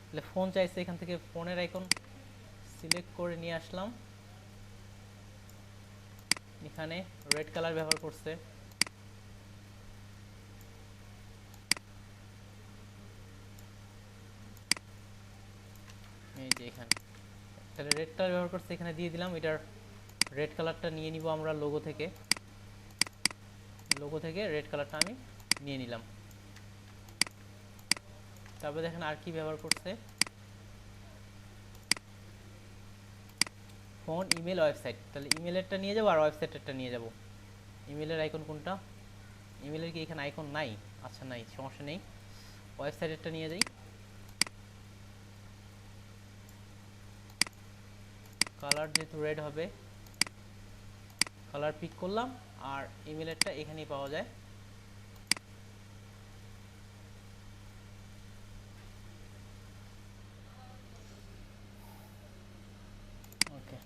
[SPEAKER 1] তাহলে ফোন চাইছে, এখান থেকে ফোনের আইকন সিলেক্ট করে নিয়ে আসলাম। এখানে রেড কালার ব্যবহার করছে। এই যে এখানে তাহলে রেড কালার ব্যবহার করছে, এখানে দিয়ে দিলাম। এটার রেড কালারটা নিয়ে নিব আমরা লোগো থেকে রেড কালারটা আমি নিয়ে নিলাম। তারপরে দেখেন আর কি ব্যবহার করছে, ফোন ইমেল ওয়েবসাইট। তাহলে ইমেলেরটা নিয়ে যাবো আর ওয়েবসাইটেরটা নিয়ে যাব। ইমেলের আইকন কোনটা? ইমেলের কি এখানে আইকন নাই? আচ্ছা নাই, সমস্যা নেই। ওয়েবসাইটেরটা নিয়ে যাই। কালার যেহেতু রেড হবে কালার পিক করলাম আর ইমেলেরটা এখানেই পাওয়া যায়। ওকে,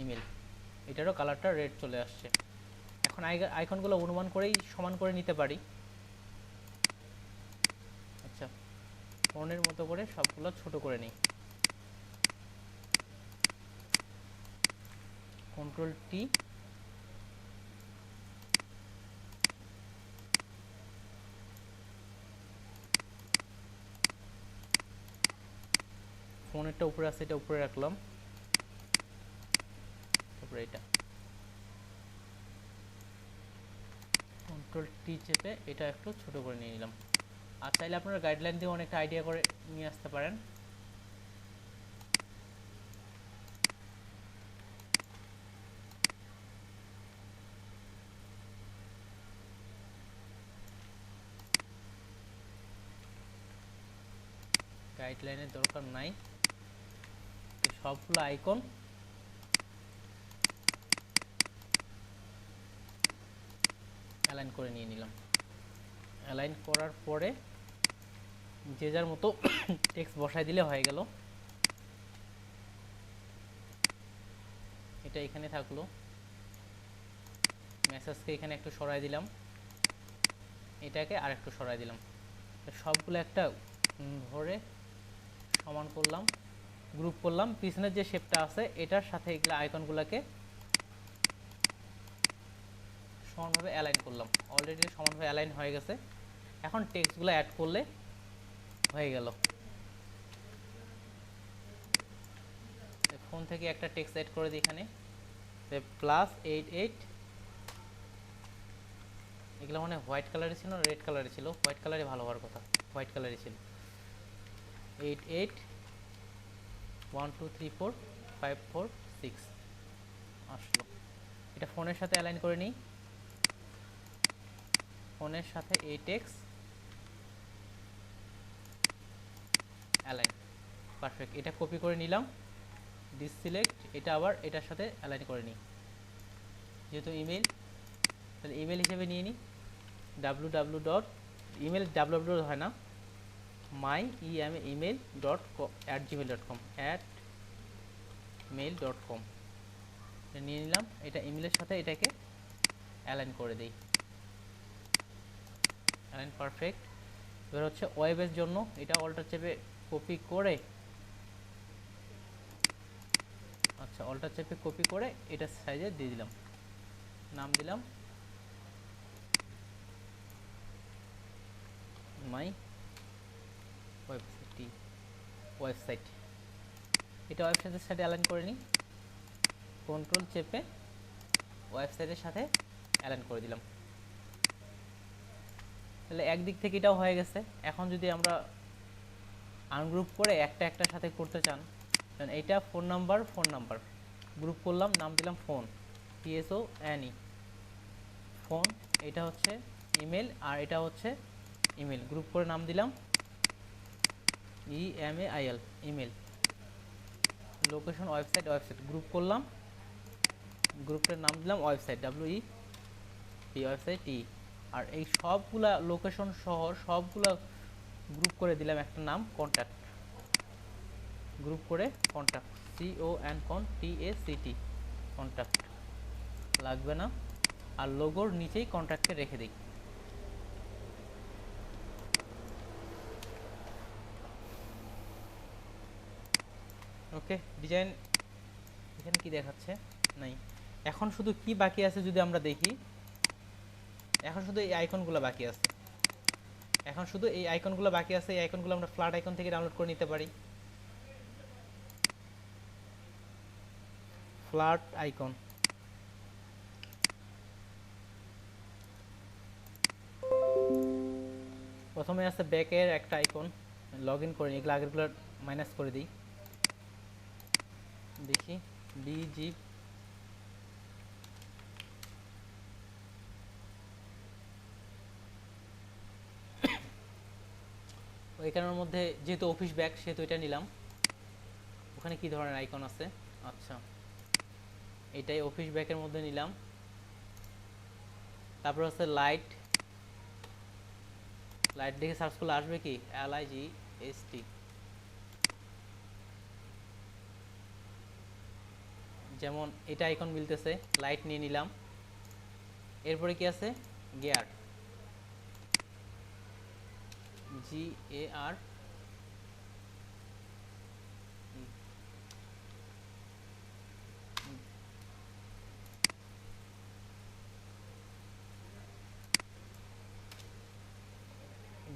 [SPEAKER 1] ইমেল এটারও কালারটা রেড চলে আসছে। এখন আইকনগুলো অনুমান করেই সমান করে নিতে পারি। আচ্ছা, ফোনের মতো করে সবগুলো ছোট করে নিই। কন্ট্রোল টি, ফোনেরটা উপরে আছে এটা উপরে রাখলাম। তারপরে এটা কন্ট্রোল টি চেপে এটা একটু ছোট করে নিয়ে নিলাম। আর চাইলে আপনারা গাইডলাইন দিয়ে অনেকটা আইডিয়া করে নিয়ে আসতে পারেন। গাইডলাইনের দরকার নাই, তো সবগুলো আইকন অ্যালাইন করে নিয়ে নিলাম। অ্যালাইন করার পরে যে যার মতো টেক্সট বসাই দিলে হয়ে গেল। এটা এখানে থাকলো, মেসেজকে এখানে একটু সরাই দিলাম, এটাকে আর একটু সরাই দিলাম। সবগুলো একটা ধরে সমান করলাম, গ্রুপ করলাম। পিছনের যে শেপটা আছে এটার সাথে এগুলো আইকনগুলোকে সমানভাবে অ্যালাইন করলাম। অলরেডি সমানভাবে অ্যালাইন হয়ে গেছে। এখন টেক্সটগুলো অ্যাড করলে হয়ে গেল। ফোন থেকে একটা টেক্সট অ্যাড করে দিই এখানে, +88। এগুলো মানে হোয়াইট কালারে ছিল না রেড কালারে ছিল? হোয়াইট কালারে ভালো হওয়ার কথা, হোয়াইট কালারে ছিল। 88 1 2 3 4 5 4 6 আসলো। এটা ফোনের সাথে অ্যালাইন করে নিই। ফোনের সাথে এই টেক্সট অ্যালাইন, পারফেক্ট। এটা কপি করে নিলাম, ডিসিলেক্ট, এটা আবার এটার সাথে অ্যালাইন করে নিই। যেহেতু ইমেল, তাহলে ইমেল হিসেবে নিয়ে নিই www. ইমেল www হয় না, myemail.com @mail.com এটা নিয়ে নিলাম। এটা ইমেলের সাথে এটাকে অ্যালাইন করে দিই। Align, perfect. এবার হচ্ছে ওয়েবের জন্য এটা অল্টার চেপে কপি করে, আচ্ছা আচ্ছা, অল্টার চেপে কপি করে এটা সাইজে দিয়ে দিলাম, নাম দিলাম মাই ওয়েবসাইট। এটা ওয়েবসাইটের সাথে অ্যালাইন করে নিই, কন্ট্রোল চেপে ওয়েবসাইটের সাথে অ্যালাইন করে দিলাম। তাহলে একদিক থেকে এটাও হয়ে গেছে। এখন যদি আমরা আনগ্রুপ করে একটা একটার সাথে করতে চান, এইটা ফোন নাম্বার গ্রুপ করলাম, নাম দিলাম ফোন, PSONE ফোন। এটা হচ্ছে ইমেল, আর এটা হচ্ছে ইমেল, গ্রুপ করে নাম দিলাম EMAIL email. Location website group করলাম, গ্রুপটার নাম দিলাম ওয়েবসাইট ওয়েবসাইট আর এই সবগুলা লোকেশন সহ সবগুলা গ্রুপ করে দিলাম একটা নাম কন্ট্যাক্ট, গ্রুপ করে কন্ট্যাক্ট CONTACT কন্ট্যাক্ট লাগবে না, আর লোগোর নিচেই কন্ট্যাক্টে রেখে দিই। ওকে, ডিজাইন এখানে কি দেখাচ্ছে নাই। এখন শুধু কি বাকি আছে যদি আমরা দেখি, এখন শুধু এই আইকনগুলো বাকি আছে। এই আইকনগুলো আমরা ফ্ল্যাট আইকন থেকে ডাউনলোড করে নিতে পারি। ফ্ল্যাট আইকন, প্রথমে আছে ব্যাকের একটা আইকন, লগ ইন করে নিই, এগুলো আগেরগুলো মাইনাস করে দিই। দেখি BG ওইখানের মধ্যে যেহেতু অফিস ব্যাগ সেহেতু এটা নিলাম। ওখানে কি ধরনের আইকন আছে? আচ্ছা, এটাই অফিস ব্যাগের মধ্যে নিলাম। তারপর আছে লাইট দেখে সার্চ করলে আসবে কি LIGST। যেমন এটা আইকন মিলতেছে, লাইট নিয়ে নিলাম। এরপরে কি আছে? গিয়ার GAR,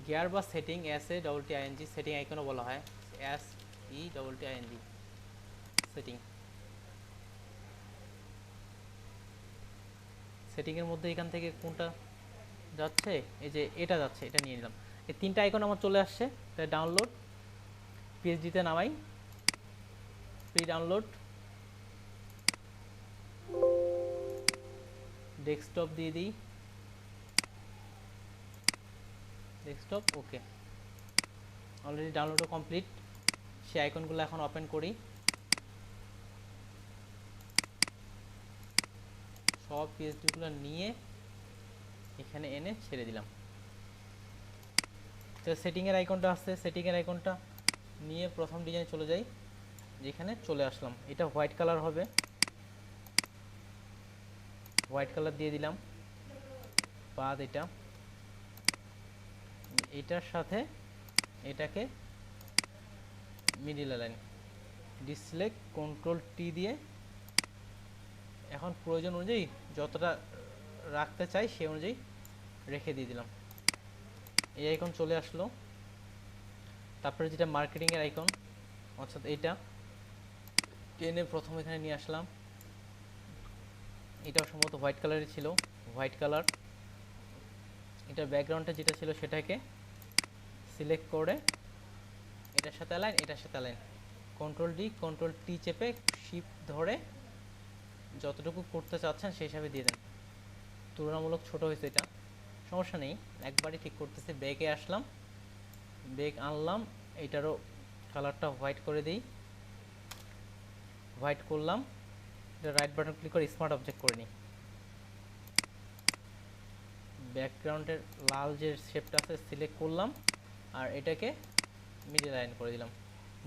[SPEAKER 1] গিয়ার বা সেটিং SATTING, সেটিং আইকনও বলা হয় SETTING সেটিং। সেটিংয়ের মধ্যে এখান থেকে কোনটা যাচ্ছে? এই যে এটা যাচ্ছে, এটা নিয়ে নিলাম। এই তিনটা আইকন আমার চলে আসছে। তাই ডাউনলোড PHP-তে নামাই, প্রি ডাউনলোড, ডেস্কটপ দিয়ে দিই, ডেস্কটপ। ওকে, অলরেডি ডাউনলোডও কমপ্লিট। সেই আইকনগুলো এখন ওপেন করি, সব PHP-গুলো নিয়ে এখানে এনে ছেড়ে দিলাম। তো সেটিংয়ের আইকনটা আসছে, সেটিংয়ের আইকনটা নিয়ে প্রথম ডিজাইন চলে যাই, যেখানে চলে আসলাম। এটা হোয়াইট কালার হবে, হোয়াইট কালার দিয়ে দিলাম। বাদ এটার সাথে এটাকে middle line, deselect, control T দিয়ে এখন প্রয়োজন অনুযায়ী যতটা রাখতে চাই সেই অনুযায়ী রেখে দিয়ে দিলাম। এই আইকন চলে আসলো। তারপরে যেটা মার্কেটিংয়ের আইকন, অর্থাৎ এইটা টেনে প্রথম এখানে নিয়ে আসলাম। এটাও সম্ভবত হোয়াইট কালারই ছিল, হোয়াইট কালার। এটার ব্যাকগ্রাউন্ডটা যেটা ছিল সেটাকে সিলেক্ট করে এটার সাথে অ্যালাইন, এটার সাথে align, control D control T চেপে শিফট ধরে যতটুকু করতে চাচ্ছেন সেই হিসাবে দিয়ে দেন। তুলনামূলক ছোট হয়েছে, এটা সমস্যা নেই, একবারই ঠিক করতেছে। ব্যাগে আসলাম, ব্যাগ আনলাম, এটারও কালারটা হোয়াইট করে দিই, হোয়াইট করলাম। এটা রাইট বাটন ক্লিক করে স্মার্ট অবজেক্ট করে নিই। ব্যাকগ্রাউন্ডের লাল যে শেপটা আছে সিলেক্ট করলাম, আর এটাকে মিডিল লাইন করে দিলাম।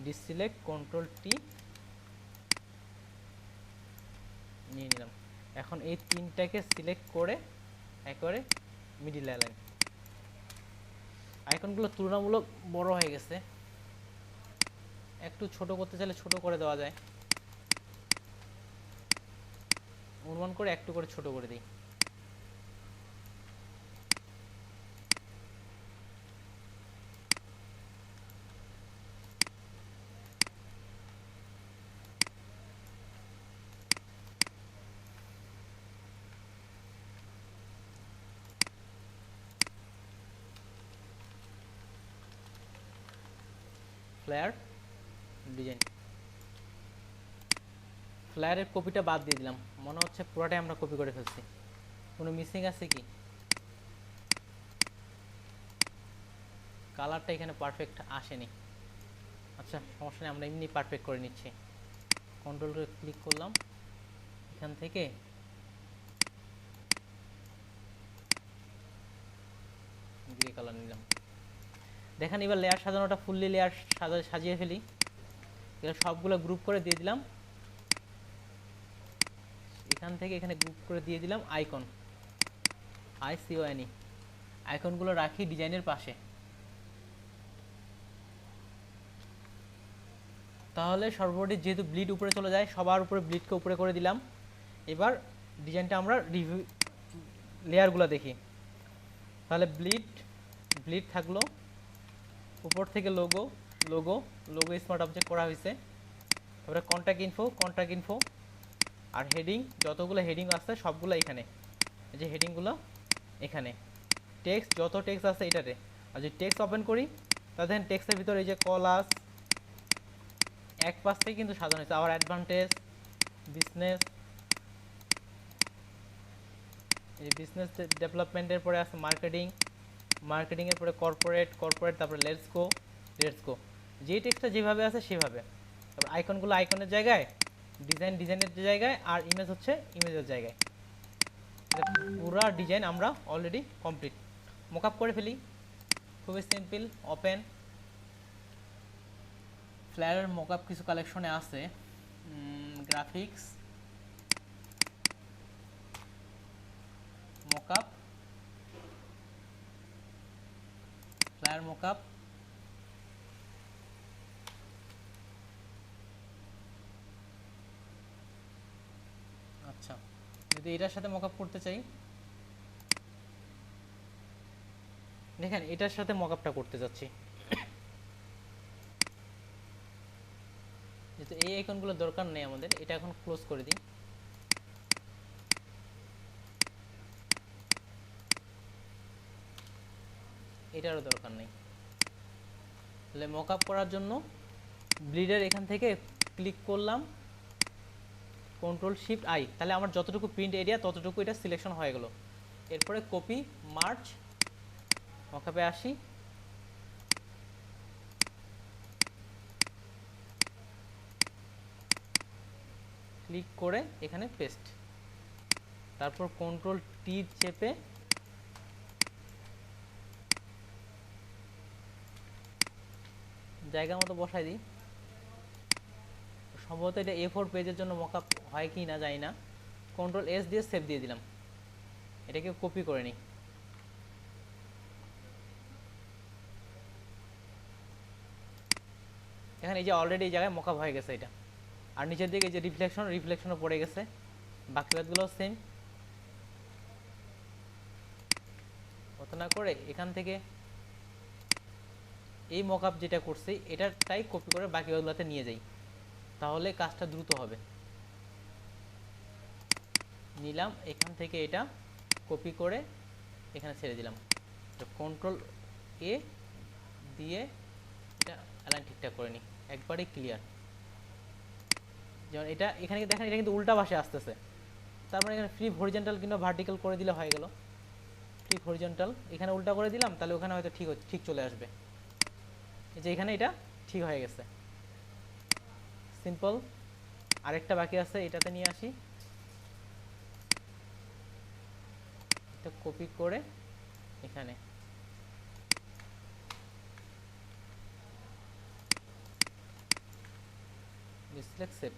[SPEAKER 1] ডিসিলেক্ট, কন্ট্রোল T নিয়ে নিলাম। এখন এই তিনটাকে সিলেক্ট করে একেবারে মিডিল লাইন। আইকনগুলো তুলনামূলক বড় হয়ে গেছে, একটু ছোট করতে চাইলে ছোট করে দেওয়া যায়। অনুমান করে একটু করে ছোট করে দিই। ফ্লায়ার ডিজাইন, ফ্লায়ারের কপিটা বাদ দিয়ে দিলাম, মনে হচ্ছে পুরোটাই আমরা কপি করে ফেলছি। কোনো মিসিং আছে কি? কালারটা এখানে পারফেক্ট আসেনি। আচ্ছা সমস্যা নেই, আমরা এমনি পারফেক্ট করে নিচ্ছি। কন্ট্রোল করে ক্লিক করলাম, এখান থেকে গ্রে কালার নিলাম। দেখেন এবার লেয়ার সাজানোটা ফুললি লেয়ার সাজিয়ে ফেলি। এবার সবগুলো গ্রুপ করে দিয়ে দিলাম, এখান থেকে এখানে গ্রুপ করে দিয়ে দিলাম আইকন, ICONE। আইকনগুলো রাখি ডিজাইনের পাশে। তাহলে সর্বোপরি যেহেতু ব্লিড উপরে চলে যায়, সবার উপরে ব্লিডকে উপরে করে দিলাম। এবার ডিজাইনটা আমরা রিভিউ লেয়ারগুলো দেখি। তাহলে ব্লিড থাকলো, উপর থেকে লোগো স্মার্ট অবজেক্ট করা হয়েছে। তারপরে কন্ট্যাক্ট ইনফো আর হেডিং, যতগুলো হেডিং আছে সবগুলো এখানে, এই যে হেডিংগুলো এখানে। টেক্সট, যত টেক্সট আছে এটাতে। আর যদি টেক্সট ওপেন করি তাহলে দেখেন টেক্সটের ভিতরে এই যে কলাস এক পাশ থেকে কিন্তু সাজানো হয়েছে। আবার অ্যাডভান্টেজ, বিজনেস, এই বিজনেস ডেভেলপমেন্টের পরে আছে মার্কেটিংয়ের পরে কর্পোরেট, তারপরে লেটস গো। যেই টেক্সটটা যেভাবে আছে সেভাবে। তারপর আইকনগুলো আইকনের জায়গায়, ডিজাইনের জায়গায়, আর ইমেজ হচ্ছে ইমেজের জায়গায়। পুরো ডিজাইন আমরা অলরেডি কমপ্লিট। মকআপ করে ফেলি, খুবই সিম্পল। ওপেন ফ্লায়ারের মকআপ কিছু কালেকশনে আছে, গ্রাফিক্স মকআপ, ফ্লায়ার মকআপ। আচ্ছা যদি এটার সাথে মকআপ করতে চাই, দেখেন এটার সাথে মকআপটা করতে যাচ্ছি। যেহেতু এই আইকনগুলো দরকার নেই আমাদের, এটা এখন ক্লোজ করে দিই। এটারও দরকার নেই। তাহলে মকআপ করার জন্য ব্লিডের এখান থেকে ক্লিক করলাম, Ctrl+Shift+I, তাহলে আমার যতটুকু প্রিন্ট এরিয়া ততটুকু এটা সিলেকশন হয়ে গেল। এরপরে কপি, মার্জ, মকআপে আসি, ক্লিক করে এখানে পেস্ট, তারপর Ctrl+T চেপে জায়গা মতো বসাই দিই। সম্ভবত এটা A4 পেজের জন্য মকআপ হয় কি না জানি না। Ctrl+S দিয়ে সেভ দিয়ে দিলাম, এটাকে কপি করে নিই। এখানে এই যে অলরেডি এই জায়গায় মকআপ হয়ে গেছে এটা। আর নিচের দিকে এই যে রিফ্লেকশনও পড়ে গেছে, বাকি বাদগুলো সেম। অত না করে এখান থেকে এই মকআপ যেটা করছি এটাটাই কপি করে বাকি বাদগুলোতে নিয়ে যাই, তাহলে কাজটা দ্রুত হবে। নিলাম এখান থেকে, এটা কপি করে এখানে ছেড়ে দিলাম। Ctrl+A দিয়ে এটা অ্যালাইন ঠিকঠাক করে নিই, একবারেই ক্লিয়ার। যেমন এটা এখানে দেখেন এটা কিন্তু উল্টা পাশে আসতেছে, তার মানে এখানে ফ্লিপ হরিজন্টাল কিংবা ভার্টিক্যাল করে দিলে হয়ে গেল। ফ্লিপ হরিজন্টাল এখানে উল্টা করে দিলাম, তাহলে ওখানে হয়তো ঠিক চলে আসবে। এই যে এখানে এটা ঠিক হয়ে গেছে, সিম্পল। আরেকটা বাকি আছে, এটাতে নিয়ে আসি, এটা কপি করে এখানে সিলেক্ট সেভ।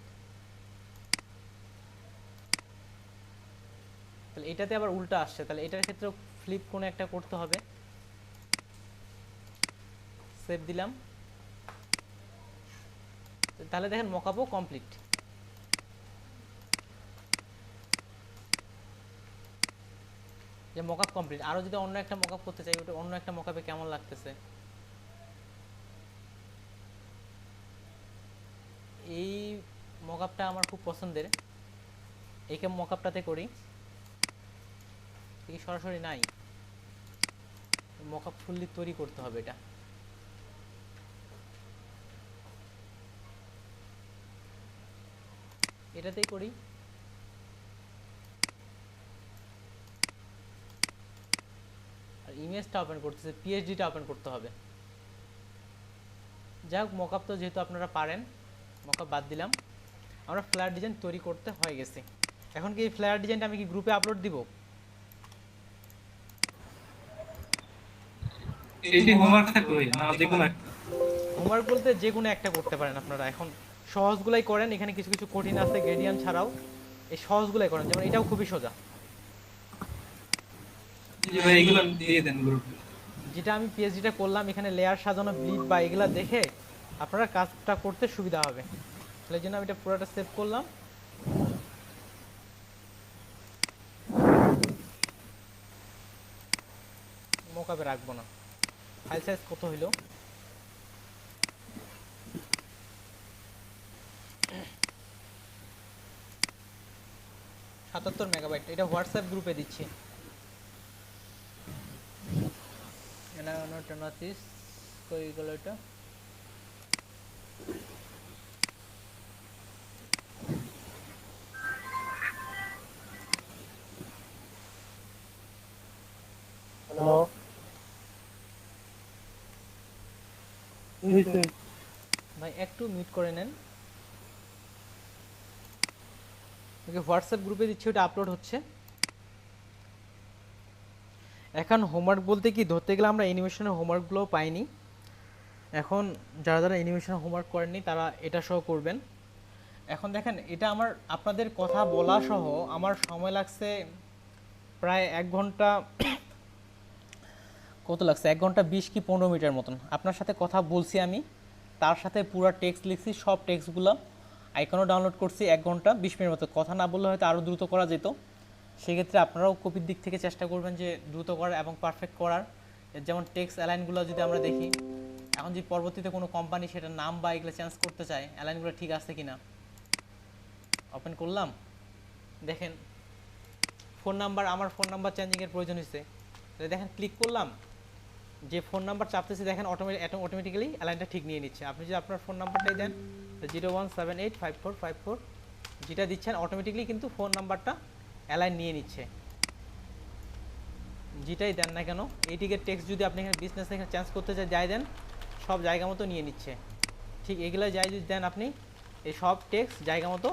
[SPEAKER 1] তাহলে এটাতে আবার উল্টা আসছে, তাহলে এটার ক্ষেত্রে ফ্লিপ কোনো একটা করতে হবে। সেভ দিলাম, তাহলে দেখেন মকআপও কমপ্লিট। যে মকআপ কমপ্লিট। আরও যদি অন্য একটা মকআপ করতে চাই, ওটা অন্য একটা মকআপে কেমন লাগতেছে, এই মকআপটা আমার খুব পছন্দের, এই মকআপটাতে করি। এই সরাসরি নাই, মকআপ ফুললি তৈরি করতে হবে। এটা এটাতেই করি। আর ইমেজটা ওপেন করতেছে, পিএইচডিটা ওপেন করতে হবে। যাই হোক, মকআপ তো যেহেতু আপনারা পারেন, মকআপ বাদ দিলাম। আমরা ফ্ল্যাট ডিজাইন তৈরি করতে হয়ে গেছে। এখন কি এই ফ্ল্যাট ডিজাইনটা আমি কি গ্রুপে আপলোড দিব?
[SPEAKER 3] এইটি হোমওয়ার্ক থাকবে না, যে কোনো একটা
[SPEAKER 1] হোমওয়ার্ক বলতে যে কোনো একটা করতে পারেন আপনারা। এখন সহজগুলাই করেন, এখানে কিছু কিছু কঠিন আছে গ্রেডিয়ান ছাড়াও, এই সহজগুলাই করেন। যেমন এটাও খুবই সোজা,
[SPEAKER 3] যে ভাই এগুলো দিয়ে দেন গ্রুপে।
[SPEAKER 1] যেটা আমি পিএইচডিটা করলাম, এখানে লেয়ার সাজানো, ব্লিড বা এগুলা দেখে আপনারা কাজটা করতে সুবিধা হবে। তাহলে জন্য আমি এটা পুরোটা সেভ করলাম। মোকাবে রাখবো না। ফাইল সাইজ কত হইলো? সাতাত্তর মেগাবাইট। এটা হোয়াটসঅ্যাপ গ্রুপে দিচ্ছি। কই গেল এটা?
[SPEAKER 4] হ্যালো,
[SPEAKER 1] ভাই একটু মিউট করে নেন। ওকে, হোয়াটসঅ্যাপ গ্রুপে দিচ্ছি, ওটা আপলোড হচ্ছে। এখন হোমওয়ার্ক বলতে কি, ধরতে গেলে আমরা অ্যানিমেশনের হোমওয়ার্কগুলো পাইনি। এখন যারা যারা অ্যানিমেশনের হোমওয়ার্ক করেননি তারা এটা সহ করবেন। এখন দেখেন, এটা আমার আপনাদের কথা বলা সহ আমার সময় লাগছে প্রায় 1 ঘন্টা। কত লাগছে? 1 ঘন্টা 20 কি 15 মিনিটের মতন আপনার সাথে কথা বলছি আমি। তার সাথে পুরো টেক্সট লিখছি, সব টেক্সটগুলো আইকনও ডাউনলোড করছি। 1 ঘন্টা 20 মিনিটের মতো। কথা না বললে হয়তো আরও দ্রুত করা যেত। সেক্ষেত্রে আপনারাও কপির দিক থেকে চেষ্টা করবেন যে দ্রুত করার এবং পারফেক্ট করার। যেমন টেক্সট অ্যালাইনগুলো যদি আমরা দেখি, এখন যদি পরবর্তীতে কোনো কোম্পানি সেটা নাম বা এগুলো চেঞ্জ করতে চায়, অ্যালাইনগুলো ঠিক আছে কিনা ওপেন করলাম, দেখেন ফোন নাম্বার, আমার ফোন নাম্বার চেঞ্জিংয়ের প্রয়োজন হয়েছে। দেখেন ক্লিক করলাম, যে ফোন নাম্বার চাপতেছি দেখেন অটোমেটিক্যালি অ্যালাইনটা ঠিক নিয়ে নিচ্ছে। আপনি যদি আপনার ফোন নাম্বারটাই দেন 01785454, যেটা দিচ্ছেন অটোমেটিক্যালি কিন্তু ফোন নাম্বারটা অ্যালাইন নিয়ে নিচ্ছে। যেটাই দেন না কেন, এইটিকে টেক্সট যদি আপনি এখানে বিজনেস এখানে চেঞ্জ করতে চাই, যাই দেন সব জায়গা মতো নিয়ে নিচ্ছে। ঠিক এগুলো যাই যদি দেন আপনি, এই সব টেক্সট জায়গা মতো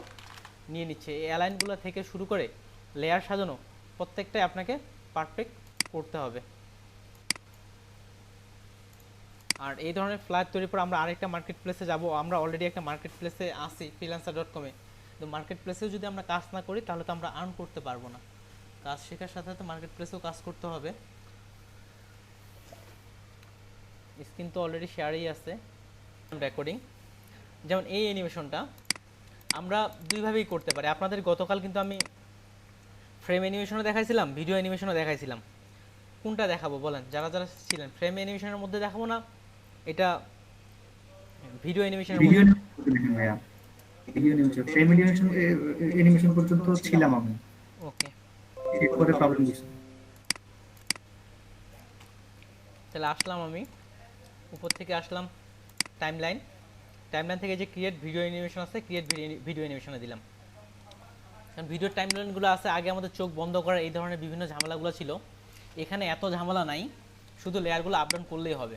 [SPEAKER 1] নিয়ে নিচ্ছে। এই অ্যালাইনগুলো থেকে শুরু করে লেয়ার সাজানো প্রত্যেকটাই আপনাকে পারফেক্ট করতে হবে। আর এই ধরনের ফ্ল্যাট তৈরির পর আমরা আরেকটা মার্কেট প্লেসে যাবো। আমরা অলরেডি একটা মার্কেট প্লেসে আসি, freelancer.com-এ। তো মার্কেট প্লেসেও যদি আমরা কাজ না করি তাহলে তো আমরা আর্ন করতে পারবো না। কাজ শেখার সাথে সাথে মার্কেট প্লেসেও কাজ করতে হবে। স্ক্রিন তো অলরেডি শেয়ারই আছে, রেকর্ডিং। যেমন এই অ্যানিমেশনটা আমরা দুইভাবেই করতে পারি। আপনাদের গতকাল কিন্তু আমি ফ্রেম অ্যানিমেশনও দেখাইছিলাম, ভিডিও অ্যানিমেশনও দেখাইছিলাম। কোনটা দেখাবো বলেন? যারা যারা ছিলেন, ফ্রেম অ্যানিমেশনের মধ্যে দেখাবো না এটা ভিডিও অ্যানিমেশনের মধ্যে?
[SPEAKER 4] অ্যানিমেশন পর্যন্ত ছিলাম আমি,
[SPEAKER 1] ওকে,
[SPEAKER 4] এরপরে প্রবলেম হচ্ছে।
[SPEAKER 1] তাহলে আসলাম আমি উপর থেকে, আসলাম টাইমলাইন। টাইমলাইন থেকে যে ক্রিয়েট ভিডিও অ্যানিমেশন আছে, ক্রিয়েট ভিডিও অ্যানিমেশনে দিলাম। কারণ ভিডিওর টাইমলাইনগুলো আছে, আগে আমাদের চোখ বন্ধ করা এই ধরনের বিভিন্ন ঝামেলাগুলো ছিল। এখানে এত ঝামেলা নাই, শুধু লেয়ারগুলো আপ ডাউন করলেই হবে।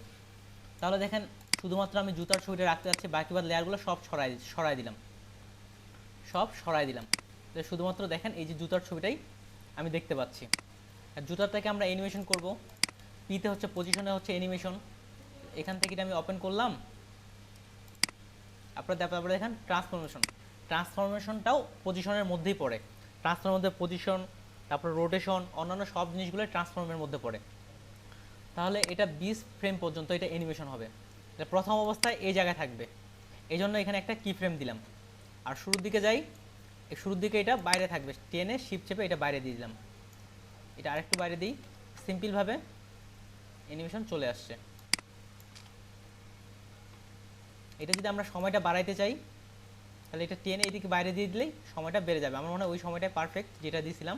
[SPEAKER 1] তাহলে দেখেন, শুধুমাত্র আমি জুতার ছবিটা রাখতে যাচ্ছি, বাকি বাদ লেয়ারগুলো সব সরাই দিলাম, সব সরাই দিলাম। তাহলে শুধুমাত্র দেখেন এই যে জুতার ছবিটাই আমি দেখতে পাচ্ছি। আর জুতার থেকে আমরা অ্যানিমেশন করব। পিতে হচ্ছে পজিশনে হচ্ছে অ্যানিমেশন। এখান থেকে এটা আমি ওপেন করলাম। তারপরে দেখেন ট্রান্সফরমেশনটাও পজিশনের মধ্যেই পড়ে। ট্রান্সফর্মের মধ্যে পজিশন, তারপর রোটেশন, অন্যান্য সব জিনিসগুলো ট্রান্সফর্মের মধ্যে পড়ে। তাহলে এটা 20 ফ্রেম পর্যন্ত এটা অ্যানিমেশন হবে। এটা প্রথম অবস্থায় এই জায়গায় থাকবে, এই জন্য এখানে একটা কি ফ্রেম দিলাম। আর শুরুর দিকে যাই, শুরুর দিকে এটা বাইরে থাকবে, টেনে শিপ চেপে এটা বাইরে দিয়ে দিলাম। এটা আরেকটু বাইরে দিই, সিম্পলভাবে অ্যানিমেশন চলে আসছে। এটা যদি আমরা সময়টা বাড়াইতে চাই তাহলে এটা টেনে এদিকে বাইরে দিয়ে দিলেই সময়টা বেড়ে যাবে। আমার মনে হয় ওই সময়টাই পারফেক্ট যেটা দিয়েছিলাম।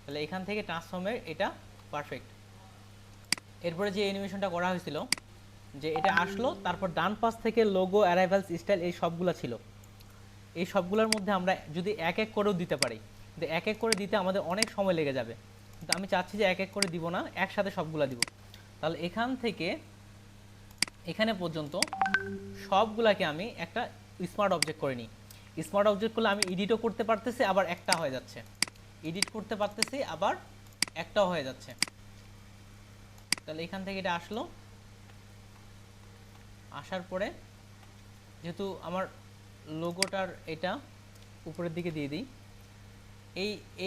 [SPEAKER 1] তাহলে এখান থেকে ট্রান্সফর্মের এটা পারফেক্ট। এরপরে যে অ্যানিমেশনটা করা হয়েছিল, যে এটা আসলো, তারপর ডান পাশ থেকে লোগো, অ্যারাইভালস, স্টাইল এই সবগুলো ছিল। এই সবগুলোর মধ্যে আমরা যদি এক এক করেও দিতে পারি, কিন্তু এক এক করে দিতে আমাদের অনেক সময় লেগে যাবে। কিন্তু আমি চাচ্ছি যে এক এক করে দিব না, একসাথে সবগুলো দিব। তাহলে এখান থেকে এখানে পর্যন্ত সবগুলাকে আমি একটা স্মার্ট অবজেক্ট করে নিই। স্মার্ট অবজেক্ট করলে আমি এডিটও করতে পারতেছি, আবার একটা হয়ে যাচ্ছে, এডিট করতে পারতেছি, আবার একটাও হয়ে যাচ্ছে। তাহলে এখান থেকে এটা আসলো, আসার পরে যেহেতু আমার লোগোটার এটা উপরের দিকে দিয়ে দিই,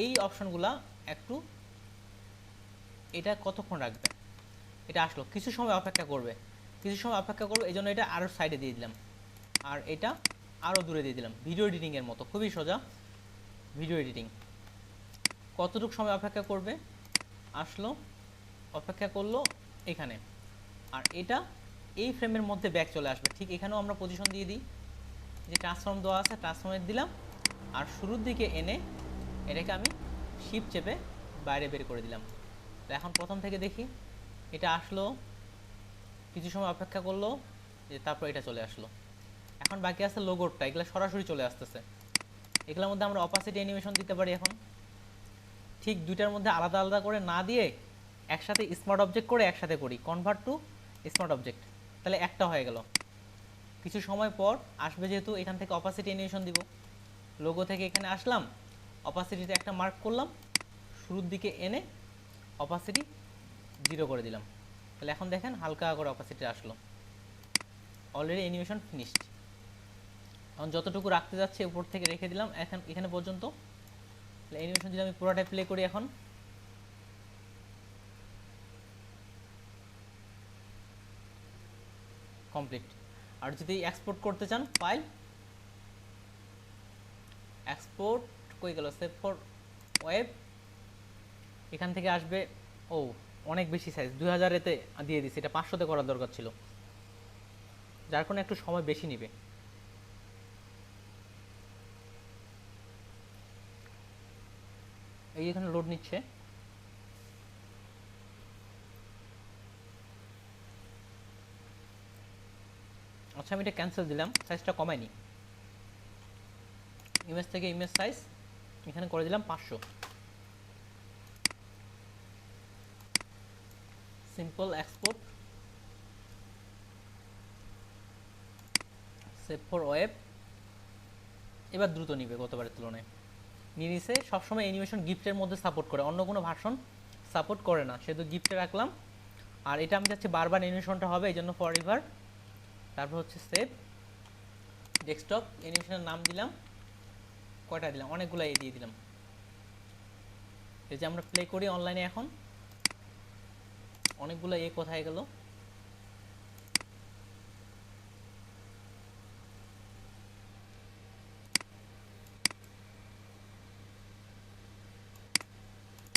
[SPEAKER 1] এই অপশনগুলা একটু, এটা কতক্ষণ রাখবে, এটা আসলো কিছু সময় অপেক্ষা করবে, এই জন্য এটা আরও সাইডে দিয়ে দিলাম, আর এটা আরও দূরে দিয়ে দিলাম। ভিডিও এডিটিংয়ের মতো, খুবই সোজা ভিডিও এডিটিং। কতটুকু সময় অপেক্ষা করবে, আসলো, অপেক্ষা করলো এখানে, আর এটা এই ফ্রেমের মধ্যে ব্যাক চলে আসবে। ঠিক এখানেও আমরা পজিশন দিয়ে দিই, যে ট্রান্সফর্ম দেওয়া আছে, ট্রান্সফর্মের দিলাম, আর শুরুর দিকে এনে এটাকে আমি শিপ চেপে বাইরে বের করে দিলাম। তো এখন প্রথম থেকে দেখি, এটা আসলো, কিছু সময় অপেক্ষা করলো, যে তারপর এটা চলে আসলো। এখন বাকি আছে লোগোটা, এগুলো সরাসরি চলে আসতেছে। এগুলোর মধ্যে আমরা অপাসিটি অ্যানিমেশন দিতে পারি। এখন ঠিক দুইটার মধ্যে আলাদা আলাদা করে না দিয়ে একসাথে স্মার্ট অবজেক্ট করে একসাথে করি, কনভার্ট টু স্মার্ট অবজেক্ট, তাহলে একটা হয়ে গেল। কিছু সময় পর আসবে, যেহেতু এখান থেকে অপাসিটি অ্যানিমেশন দিব, লোগো থেকে এখানে আসলাম, অপাসিটিতে একটা মার্ক করলাম, শুরুর দিকে এনে অপাসিটি 0 করে দিলাম। তাহলে এখন দেখেন হালকা করে অপাসিটি আসলো। Already animation finished. এখন যতটুকু রাখতে যাচ্ছে উপর থেকে রেখে দিলাম এখানে পর্যন্ত। তাহলে অ্যানিমেশন যদি আমি পুরোটাই প্লে করি, এখন কমপ্লিট। আর যদি এক্সপোর্ট করতে চান, ফাইল, এক্সপোর্ট, কই গেল, সেভ ফর ওয়েব, এখান থেকে আসবে। ও অনেক বেশি সাইজ, 2000-এতে দিয়ে দিছি, এটা 500-তে করার দরকার ছিল, যার কারণে একটু সময় বেশি নেবে। এই এখানে লোড নিচ্ছে। আচ্ছা, আমি এটা ক্যান্সেল দিলাম, সাইজটা কমাইনি, ইমেজ থেকে ইমেজ সাইজ এখানে করে দিলাম 500। Simple export, save for web. এবার দ্রুত নিবে গতবারের তুলনায়, নিয়ে নিছে। সবসময় অ্যানিমেশন গিফটের মধ্যে সাপোর্ট করে, অন্য কোনো ভার্সন সাপোর্ট করে না, সেহেতু গিফটে রাখলাম। আর এটা আমি চাচ্ছি বারবার অ্যানিমেশনটা হবে, এই জন্য ফর এভার। তারপর হচ্ছে সেভ, ডেস্কটপ, অ্যানিমেশনের নাম দিলাম, কয়টা দিলাম, অনেকগুলো দিয়ে দিলাম। এই যে আমরা প্লে করি অনলাইনে, এখন অনেকগুলো কোথায় গেল,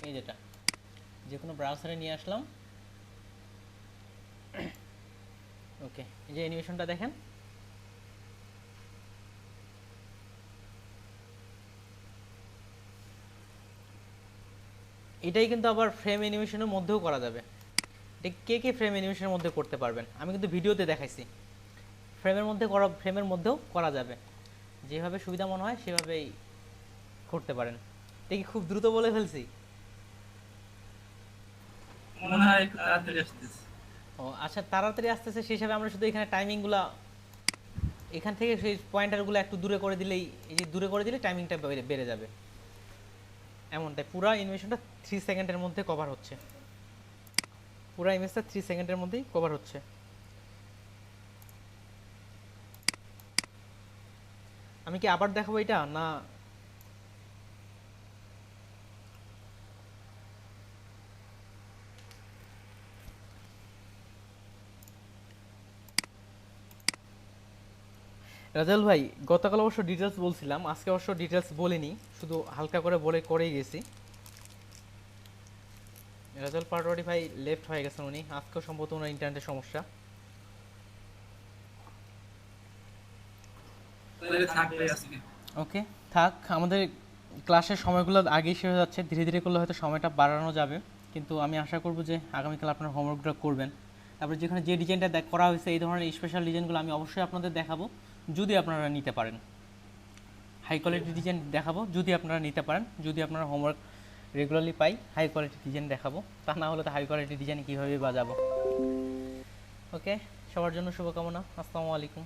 [SPEAKER 1] এই যেটা যে কোনো ব্রাউজারে নিয়ে আসলাম। ওকে, এই যে অ্যানিমেশনটা দেখেন, এটাই কিন্তু আবার ফ্রেম অ্যানিমেশনের মধ্যেও করা যাবে। এটা কে ফ্রেম অ্যানিমেশনের মধ্যে করতে পারবেন, আমি কিন্তু ভিডিওতে দেখাইছি। ফ্রেমের মধ্যেও করা যাবে, যেভাবে সুবিধা মনে হয় সেভাবেই করতে পারেন। এটা কি খুব দ্রুত বলে ফেলছি?
[SPEAKER 3] মনে হয় একটু তাড়াতাড়ি আসতেছে।
[SPEAKER 1] ও আচ্ছা, তাড়াতাড়ি আসতেছে সেই হিসাবে আমরা শুধু এখানে টাইমিংগুলো, এখান থেকে সেই পয়েন্টারগুলো একটু দূরে করে দিলেই, এই যে দূরে করে দিলে টাইমিংটা বেড়ে যাবে। এমনটাই পুরো অ্যানিমেশনটা 3 সেকেন্ডের মধ্যে কভার হচ্ছে, পুরো ইমেজটা 3 সেকেন্ডের মধ্যেই কভার হচ্ছে। আমি কি আবার দেখাবো এটা, না রাজাল ভাই? গতকাল অবশ্য ডিটেলস বলছিলাম, আজকে অবশ্য ডিটেলস বলিনি, শুধু হালকা করে বলে করেই গেছি। রেজাল্ট পাটোয়ারি ভাই লেফট হয়ে গেছেন উনি, আজকেও সম্ভবত ওনার ইন্টারনেটের সমস্যা।
[SPEAKER 3] তাহলে থাকবে আজকে।
[SPEAKER 1] ওকে থাক, আমাদের ক্লাসের সময়গুলো আগেই শেষ হয়ে যাচ্ছে, ধীরে ধীরে করলে হয়তো সময়টা বাড়ানো যাবে, কিন্তু আমি আশা করব যে আগামীকাল আপনারা হোমওয়ার্কগুলো করবেন। তারপরে যেখানে যে ডিজাইনটা করা হয়েছে এই ধরনের স্পেশাল ডিজাইনগুলো আমি অবশ্যই আপনাদের দেখাবো যদি আপনারা নিতে পারেন। হাই কোয়ালিটি ডিজাইন দেখাবো যদি আপনারা নিতে পারেন, যদি আপনারা হোমওয়ার্ক রেগুলারলি পাই হাই কোয়ালিটি ডিজাইন দেখাবো, তা না হলে তো হাই কোয়ালিটি ডিজাইন কীভাবে বাজাবো। ওকে, সবার জন্য শুভকামনা। আসসালামু আলাইকুম।